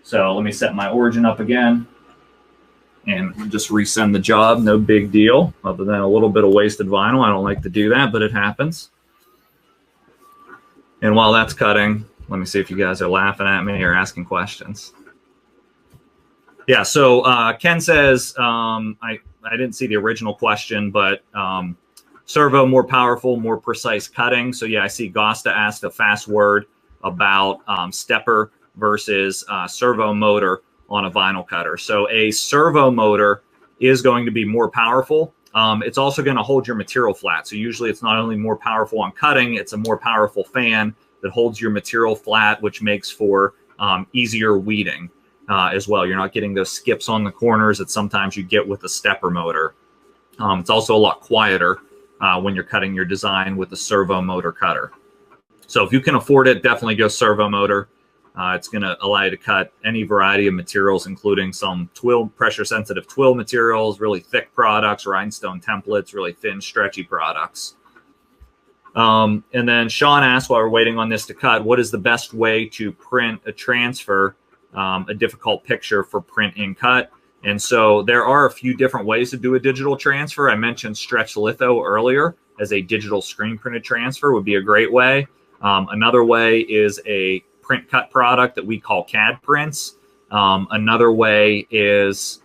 So let me set my origin up again and just resend the job. No big deal, other than a little bit of wasted vinyl. I don't like to do that, but it happens. And while that's cutting, let me see if you guys are laughing at me or asking questions. Yeah, so Ken says, I didn't see the original question, but servo, more powerful, more precise cutting. So yeah, I see Gosta asked a fast word about stepper versus servo motor on a vinyl cutter. So a servo motor is going to be more powerful. It's also going to hold your material flat. So usually it's not only more powerful on cutting, it's a more powerful fan that holds your material flat, which makes for easier weeding as well. You're not getting those skips on the corners that sometimes you get with a stepper motor. It's also a lot quieter when you're cutting your design with a servo motor cutter. So if you can afford it, definitely go servo motor. It's going to allow you to cut any variety of materials, including some pressure-sensitive twill materials, really thick products, rhinestone templates, really thin, stretchy products. And then Sean asked, while we're waiting on this to cut, what is the best way to print a transfer, a difficult picture for print and cut? And so there are a few different ways to do a digital transfer. I mentioned stretch litho earlier as a digital screen printed transfer would be a great way. Another way is a print cut product that we call CAD prints. Another way is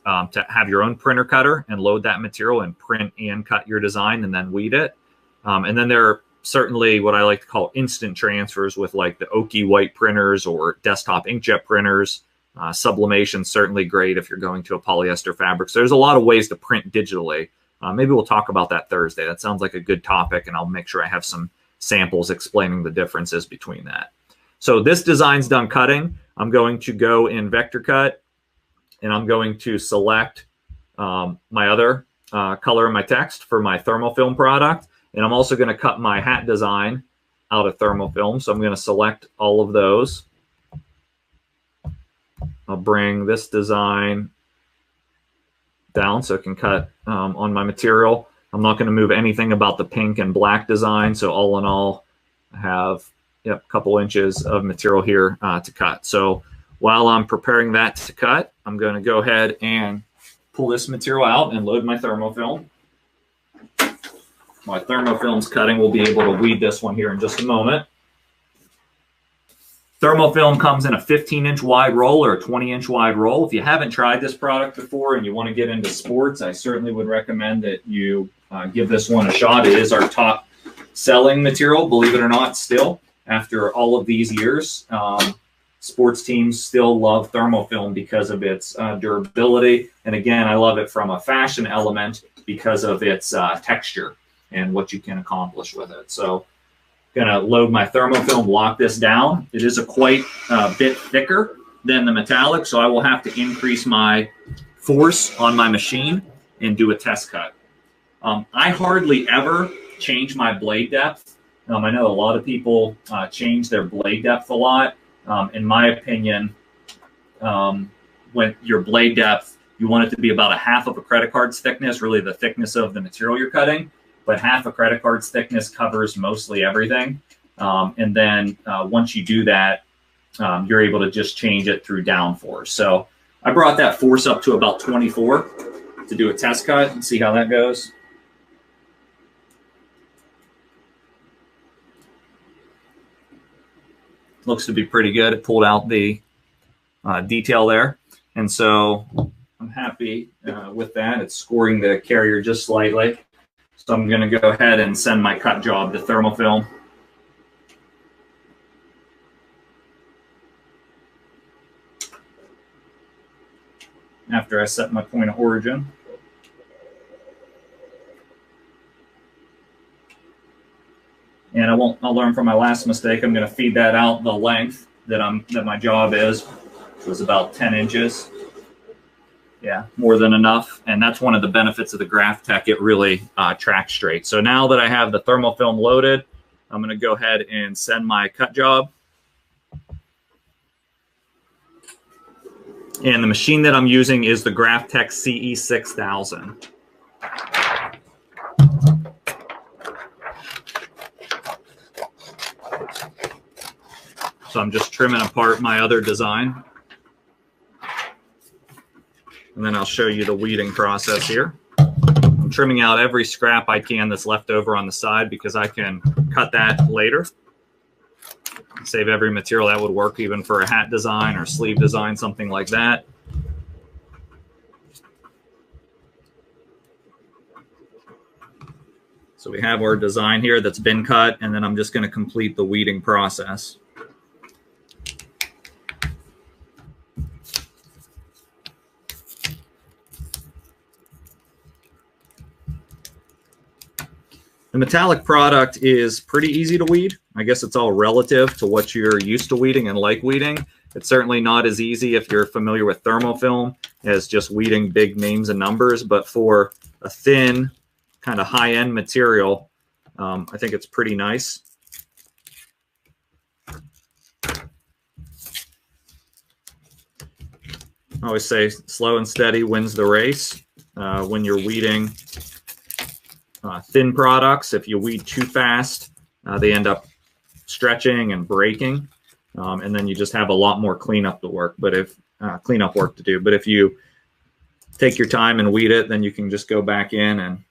to have your own printer cutter and load that material and print and cut your design and then weed it. And then there are certainly what I like to call instant transfers with like the Oki white printers or desktop inkjet printers. Sublimation certainly great if you're going to a polyester fabric. So there's a lot of ways to print digitally. Maybe we'll talk about that Thursday. That sounds like a good topic, and I'll make sure I have some samples explaining the differences between that. So this design's done cutting. I'm going to go in vector cut, and I'm going to select my other color in my text for my thermofilm product. And I'm also going to cut my hat design out of thermofilm. So I'm going to select all of those. I'll bring this design down so it can cut on my material. I'm not going to move anything about the pink and black design. So all in all, I have a couple inches of material here to cut. So while I'm preparing that to cut, I'm going to go ahead and pull this material out and load my thermofilm. My thermofilm's cutting. We'll be able to weed this one here in just a moment. Thermofilm comes in a 15-inch wide roll or a 20-inch wide roll. If you haven't tried this product before and you want to get into sports, I certainly would recommend that you give this one a shot. It is our top selling material, believe it or not, still. After all of these years, sports teams still love thermofilm because of its durability. And again, I love it from a fashion element because of its texture and what you can accomplish with it. So I'm going to load my thermofilm, lock this down. It is a quite bit thicker than the metallic, so I will have to increase my force on my machine and do a test cut. I hardly ever change my blade depth. I know a lot of people change their blade depth a lot. In my opinion, when your blade depth, you want it to be about a half of a credit card's thickness, really the thickness of the material you're cutting. But half a credit card's thickness covers mostly everything. And then once you do that, you're able to just change it through downforce. So I brought that force up to about 24 to do a test cut and see how that goes. Looks to be pretty good. It pulled out the detail there. And so I'm happy with that. It's scoring the carrier just slightly. So I'm going to go ahead and send my cut job to thermofilm. After I set my point of origin. And I'll learn from my last mistake. I'm going to feed that out the length that my job is. It was about 10 inches. Yeah, more than enough. And that's one of the benefits of the GraphTech. It really tracks straight. So now that I have the thermofilm loaded, I'm going to go ahead and send my cut job. And the machine that I'm using is the GraphTech CE6000. So I'm just trimming apart my other design. And then I'll show you the weeding process here. I'm trimming out every scrap I can that's left over on the side because I can cut that later. Save every material. That would work even for a hat design or sleeve design, something like that. So we have our design here that's been cut, and then I'm just going to complete the weeding process. The metallic product is pretty easy to weed. I guess it's all relative to what you're used to weeding and like weeding. It's certainly not as easy if you're familiar with thermofilm as just weeding big names and numbers, but for a thin, kind of high-end material, I think it's pretty nice. I always say slow and steady wins the race. When you're weeding thin products, if you weed too fast, they end up stretching and breaking, and then you just have a lot more cleanup to work. But if cleanup work to do, but if you take your time and weed it, then you can just go back in and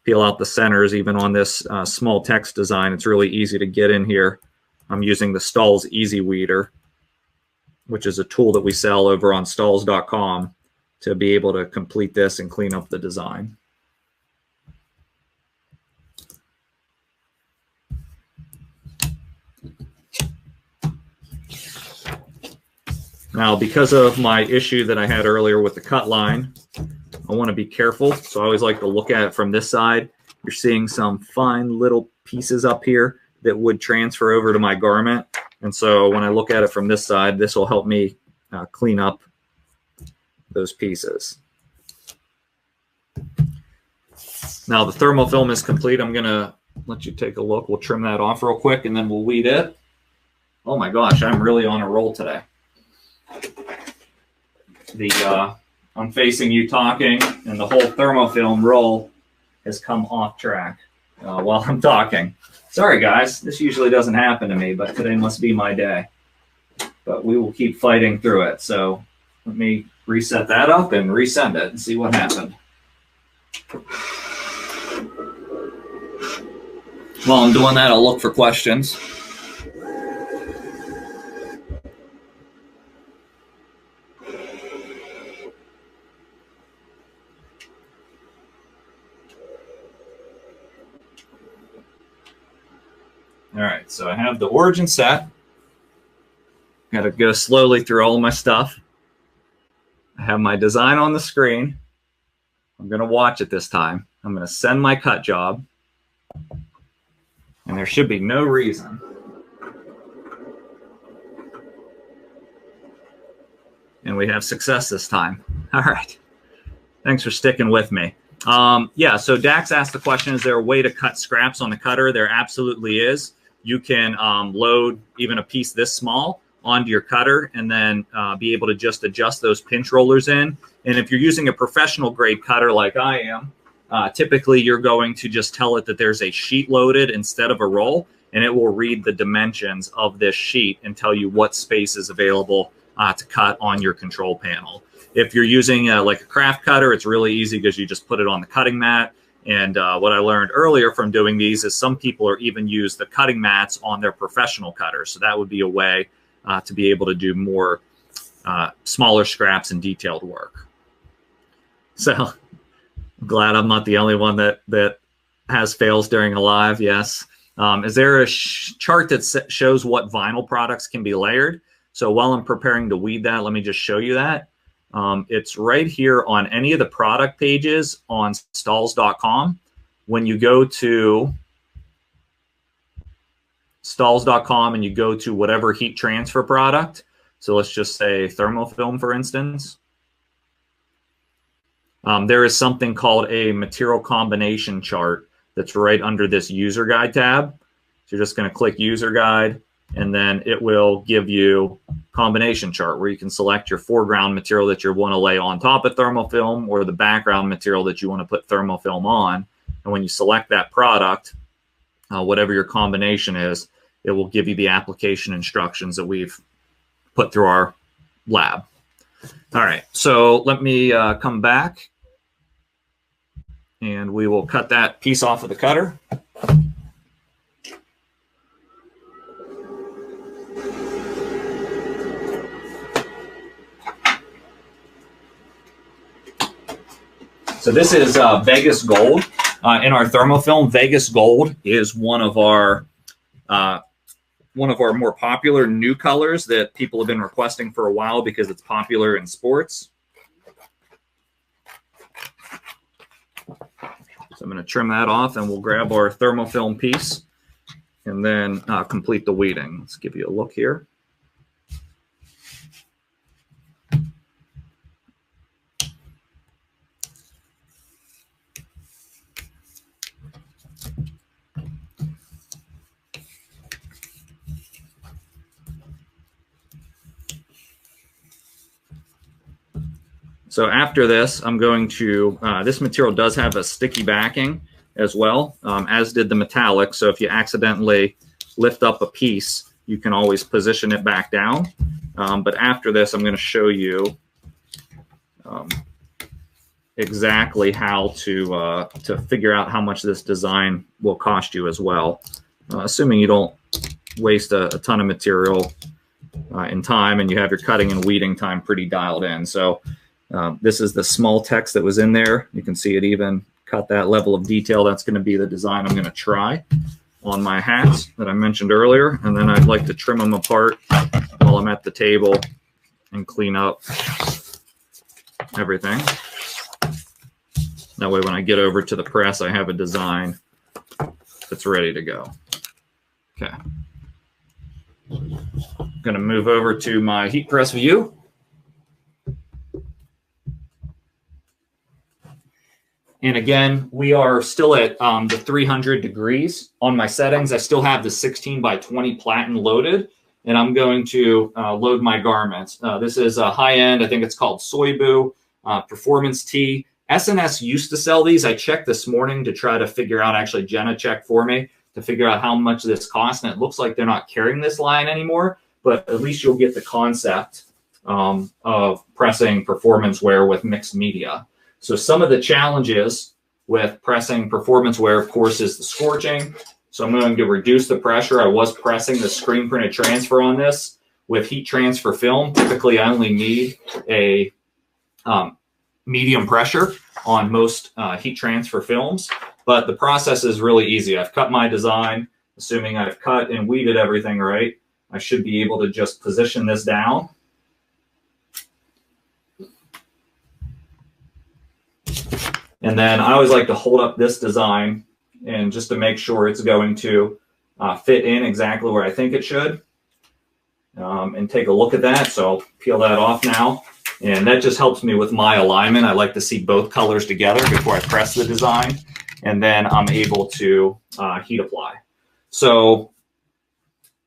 peel out the centers. Even on this small text design, it's really easy to get in here. I'm using the Stahls Easy Weeder, which is a tool that we sell over on Stahls.com to be able to complete this and clean up the design. Now, because of my issue that I had earlier with the cut line, I want to be careful. So I always like to look at it from this side. You're seeing some fine little pieces up here that would transfer over to my garment. And so when I look at it from this side, this will help me clean up those pieces. Now the thermofilm is complete. I'm going to let you take a look. We'll trim that off real quick and then we'll weed it. Oh my gosh, I'm really on a roll today. I'm facing you talking, and the whole thermofilm roll has come off track while I'm talking. Sorry, guys. This usually doesn't happen to me, but today must be my day. But we will keep fighting through it. So let me reset that up and resend it and see what happened. While I'm doing that, I'll look for questions. All right, so I have the origin set. Got to go slowly through all of my stuff. I have my design on the screen. I'm going to watch it this time. I'm going to send my cut job. And there should be no reason. And we have success this time. All right. Thanks for sticking with me. Yeah, so Dax asked the question, is there a way to cut scraps on the cutter? There absolutely is. You can load even a piece this small onto your cutter and then be able to just adjust those pinch rollers in. And if you're using a professional grade cutter like I am, typically you're going to just tell it that there's a sheet loaded instead of a roll, and it will read the dimensions of this sheet and tell you what space is available to cut on your control panel. If you're using like a craft cutter, it's really easy because you just put it on the cutting mat. And what I learned earlier from doing these is some people are even use the cutting mats on their professional cutters. So that would be a way to be able to do more smaller scraps and detailed work. So I'm glad I'm not the only one that has fails during a live. Yes. Is there a chart that shows what vinyl products can be layered? So while I'm preparing to weed that, let me just show you that. It's right here on any of the product pages on Stahls.com. When you go to Stahls.com and you go to whatever heat transfer product, so let's just say thermofilm, for instance, there is something called a material combination chart that's right under this user guide tab. So you're just going to click user guide, and then it will give you combination chart where you can select your foreground material that you want to lay on top of thermofilm or the background material that you want to put thermofilm on. And when you select that product, whatever your combination is, it will give you the application instructions that we've put through our lab. All right, so let me come back and we will cut that piece off of the cutter. So this is Vegas Gold. In our thermofilm, Vegas Gold is one of our more popular new colors that people have been requesting for a while because it's popular in sports. So I'm going to trim that off, and we'll grab our thermofilm piece and then complete the weeding. Let's give you a look here. So after this, I'm going to, this material does have a sticky backing as well, as did the metallic. So if you accidentally lift up a piece, you can always position it back down. But after this, I'm going to show you exactly how to figure out how much this design will cost you as well, assuming you don't waste a ton of material in time and you have your cutting and weeding time pretty dialed in. So this is the small text that was in there. You can see it even cut that level of detail. That's going to be the design I'm going to try on my hats that I mentioned earlier. And then I'd like to trim them apart while I'm at the table and clean up everything. That way when I get over to the press, I have a design that's ready to go. Okay. I'm going to move over to my heat press view. And again, we are still at the 300 degrees on my settings. I still have the 16 by 20 platen loaded, and I'm going to load my garments. This is a high-end, I think it's called Soybu Performance Tee. S&S used to sell these. I checked this morning to try to figure out, actually Jenna checked for me to figure out how much this costs, and it looks like they're not carrying this line anymore, but at least you'll get the concept of pressing performance wear with mixed media. So some of the challenges with pressing performance wear, of course, is the scorching. So I'm going to reduce the pressure. I was pressing the screen printed transfer on this with heat transfer film. Typically, I only need a medium pressure on most heat transfer films, but the process is really easy. I've cut my design, assuming I've cut and weeded everything right. I should be able to just position this down. And then I always like to hold up this design and just to make sure it's going to fit in exactly where I think it should, and take a look at that. So I'll peel that off now. And that just helps me with my alignment. I like to see both colors together before I press the design. And then I'm able to heat apply. So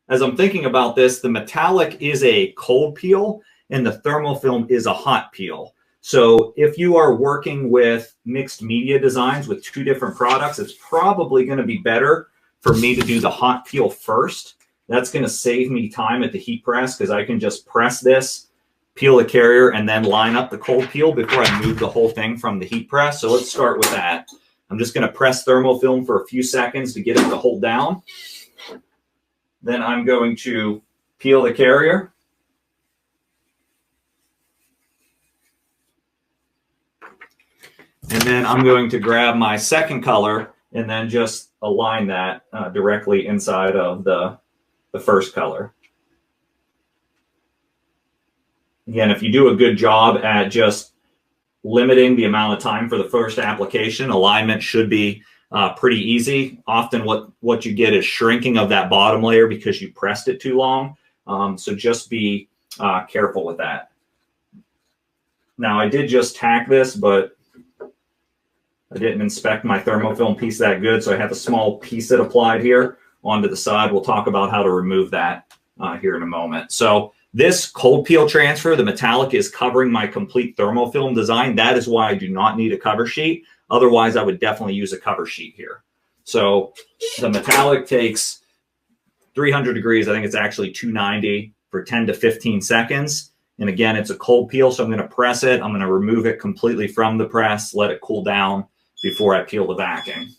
as I'm thinking about this, the metallic is a cold peel and the thermofilm is a hot peel. So if you are working with mixed media designs with two different products, it's probably going to be better for me to do the hot peel first. That's going to save me time at the heat press because I can just press this, peel the carrier, and then line up the cold peel before I move the whole thing from the heat press. So let's start with that. I'm just going to press thermofilm for a few seconds to get it to hold down. Then I'm going to peel the carrier. And then I'm going to grab my second color and then just align that directly inside of the first color. Again, if you do a good job at just limiting the amount of time for the first application, alignment should be pretty easy. Often what you get is shrinking of that bottom layer because you pressed it too long. So just be careful with that. Now, I did just tack this, but I didn't inspect my thermofilm piece that good, so I have a small piece that applied here onto the side. We'll talk about how to remove that here in a moment. So this cold peel transfer, the metallic, is covering my complete thermofilm design. That is why I do not need a cover sheet. Otherwise, I would definitely use a cover sheet here. So the metallic takes 300 degrees. I think it's actually 290 for 10 to 15 seconds. And again, it's a cold peel, so I'm going to press it. I'm going to remove it completely from the press, let it cool down before I peel the backing.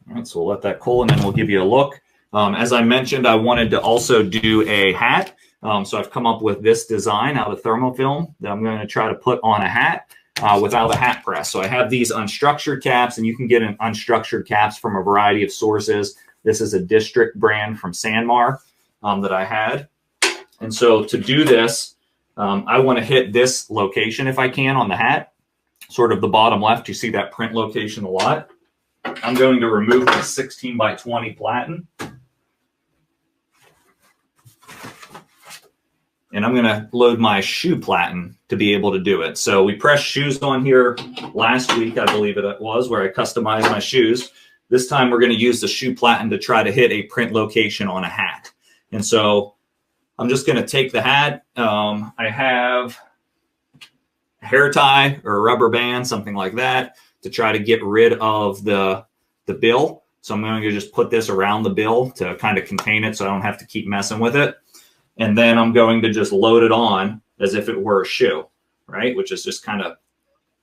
All right, so we'll let that cool and then we'll give you a look. As I mentioned, I wanted to also do a hat. So I've come up with this design out of thermofilm that I'm going to try to put on a hat without a hat press. So I have these unstructured caps, and you can get an unstructured caps from a variety of sources. This is a District brand from Sanmar that I had. And so to do this, I want to hit this location if I can on the hat, sort of the bottom left. You see that print location a lot. I'm going to remove my 16 by 20 platen. And I'm going to load my shoe platen to be able to do it. So we pressed shoes on here last week, I believe it was, where I customized my shoes. This time we're going to use the shoe platen to try to hit a print location on a hat. And so I'm just going to take the hat. I have a hair tie or a rubber band, something like that, to try to get rid of the bill. So I'm going to just put this around the bill to kind of contain it so I don't have to keep messing with it. And then I'm going to just load it on as if it were a shoe, right? Which is just kind of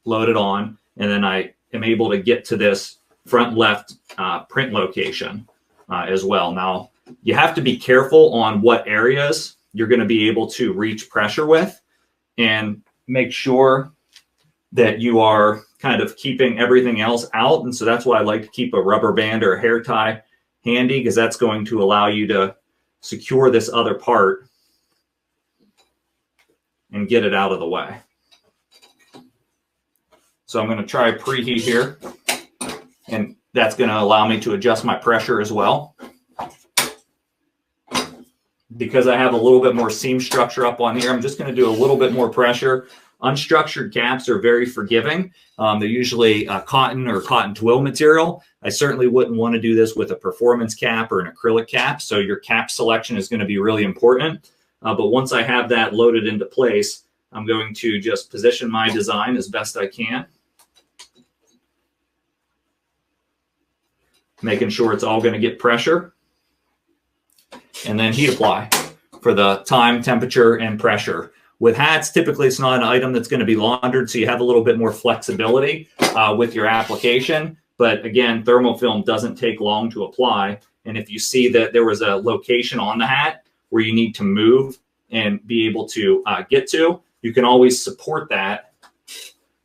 loaded on. And then I am able to get to this front left print location as well. Now, you have to be careful on what areas you're going to be able to reach pressure with, and make sure that you are kind of keeping everything else out. And so that's why I like to keep a rubber band or a hair tie handy, because that's going to allow you to secure this other part and get it out of the way. So I'm going to try preheat here, and that's going to allow me to adjust my pressure as well. Because I have a little bit more seam structure up on here, I'm just going to do a little bit more pressure. Unstructured caps are very forgiving. They're usually cotton or cotton twill material. I certainly wouldn't want to do this with a performance cap or an acrylic cap. So your cap selection is going to be really important. But once I have that loaded into place, I'm going to just position my design as best I can, making sure it's all going to get pressure, and then heat apply for the time, temperature, and pressure. With hats, typically it's not an item that's going to be laundered, so you have a little bit more flexibility with your application. But again, thermofilm doesn't take long to apply. And if you see that there was a location on the hat where you need to move and be able to get to, you can always support that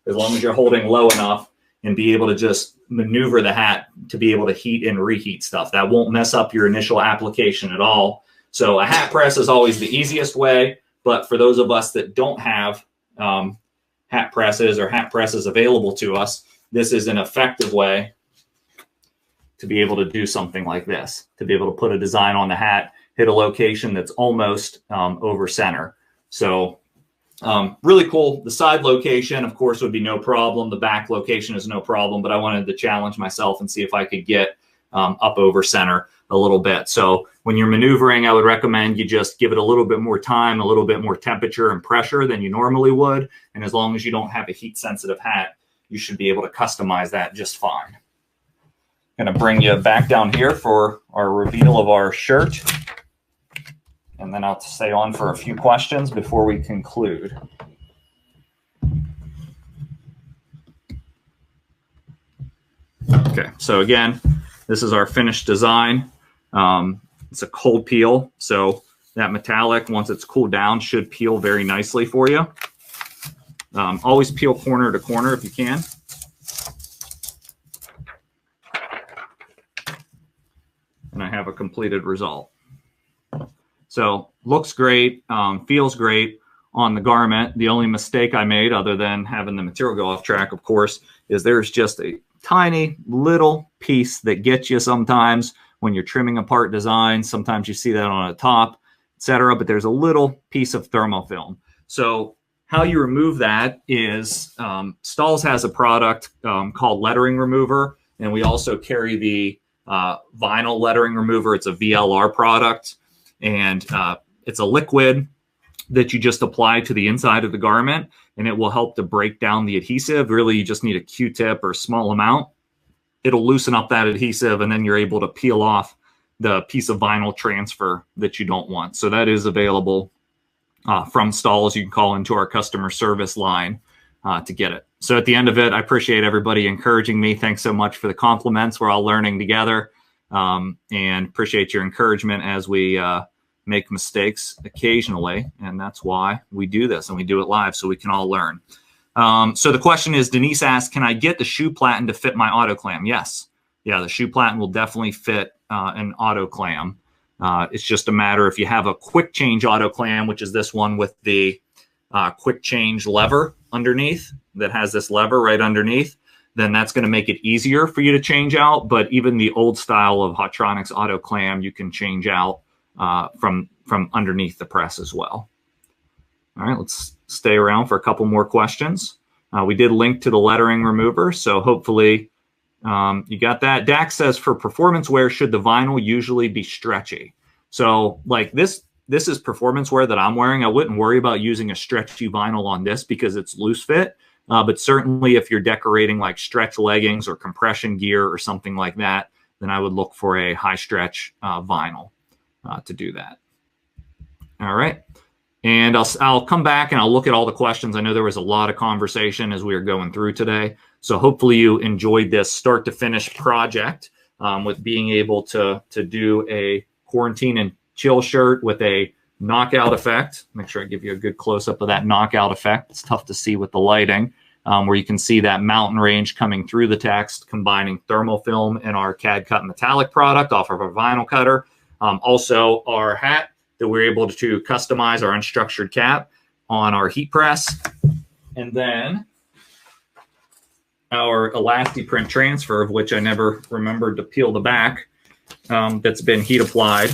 as long as you're holding low enough and be able to just maneuver the hat to be able to heat and reheat stuff. That won't mess up your initial application at all. So a hat press is always the easiest way. But for those of us that don't have hat presses or hat presses available to us, this is an effective way to be able to do something like this, to be able to put a design on the hat, hit a location that's almost over center. So really cool. The side location, of course, would be no problem. The back location is no problem, but I wanted to challenge myself and see if I could get up over center a little bit. So when you're maneuvering, I would recommend you just give it a little bit more time, a little bit more temperature and pressure than you normally would. And as long as you don't have a heat sensitive hat, you should be able to customize that just fine. Going to bring you back down here for our reveal of our shirt. And then I'll stay on for a few questions before we conclude. Okay, so again, this is our finished design. It's a cold peel, so that metallic, once it's cooled down, should peel very nicely for you. Always peel corner to corner if you can. And I have a completed result. So looks great, feels great on the garment. The only mistake I made, other than having the material go off track, of course, is there's just a tiny little piece that gets you sometimes when you're trimming apart designs. Sometimes you see that on a top, etc. But there's a little piece of thermofilm. So how you remove that is Stahls has a product called lettering remover, and we also carry the vinyl lettering remover. It's a VLR product, and it's a liquid that you just apply to the inside of the garment, and it will help to break down the adhesive. Really, you just need a Q-tip or a small amount. It'll loosen up that adhesive, and then you're able to peel off the piece of vinyl transfer that you don't want. So that is available from Stahls. You can call into our customer service line to get it. So at the end of it, I appreciate everybody encouraging me. Thanks so much for the compliments. We're all learning together, and appreciate your encouragement as we make mistakes occasionally. And that's why we do this, and we do it live so we can all learn. So the question is, Denise asked, can I get the shoe platen to fit my autoclam? Yes. Yeah, the shoe platen will definitely fit an autoclam. It's just a matter if you have a quick change autoclam, which is this one with the quick change lever underneath that has this lever right underneath, then that's going to make it easier for you to change out. But even the old style of Hotronics autoclam, you can change out from underneath the press as well. All right, let's stay around for a couple more questions. We did link to the lettering remover, so hopefully You got that. Dax says, for performance wear, should the vinyl usually be stretchy? So like this is performance wear that I'm wearing. I wouldn't worry about using a stretchy vinyl on this because it's loose fit. But certainly if you're decorating like stretch leggings or compression gear or something like that, then I would look for a high stretch vinyl to do that. All right. And I'll come back and I'll look at all the questions. I know there was a lot of conversation as we were going through today. So hopefully you enjoyed this start to finish project with being able to do a quarantine and chill shirt with a knockout effect. Make sure I give you a good close up of that knockout effect. It's tough to see with the lighting, where you can see that mountain range coming through the text, combining thermal film and our CAD cut metallic product off of our vinyl cutter. Also our hat that we're able to customize our unstructured cap on our heat press. And then our ElastiPrint transfer, of which I never remembered to peel the back, that's been heat applied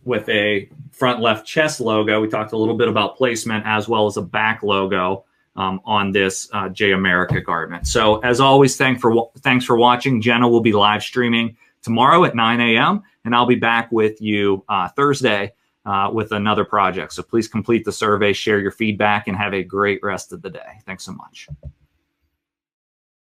with a front left chest logo. We talked a little bit about placement as well as a back logo on this J America garment. So as always, thanks for watching. Jenna will be live streaming tomorrow at 9 a.m. and I'll be back with you Thursday with another project. So please complete the survey, share your feedback, and have a great rest of the day. Thanks so much.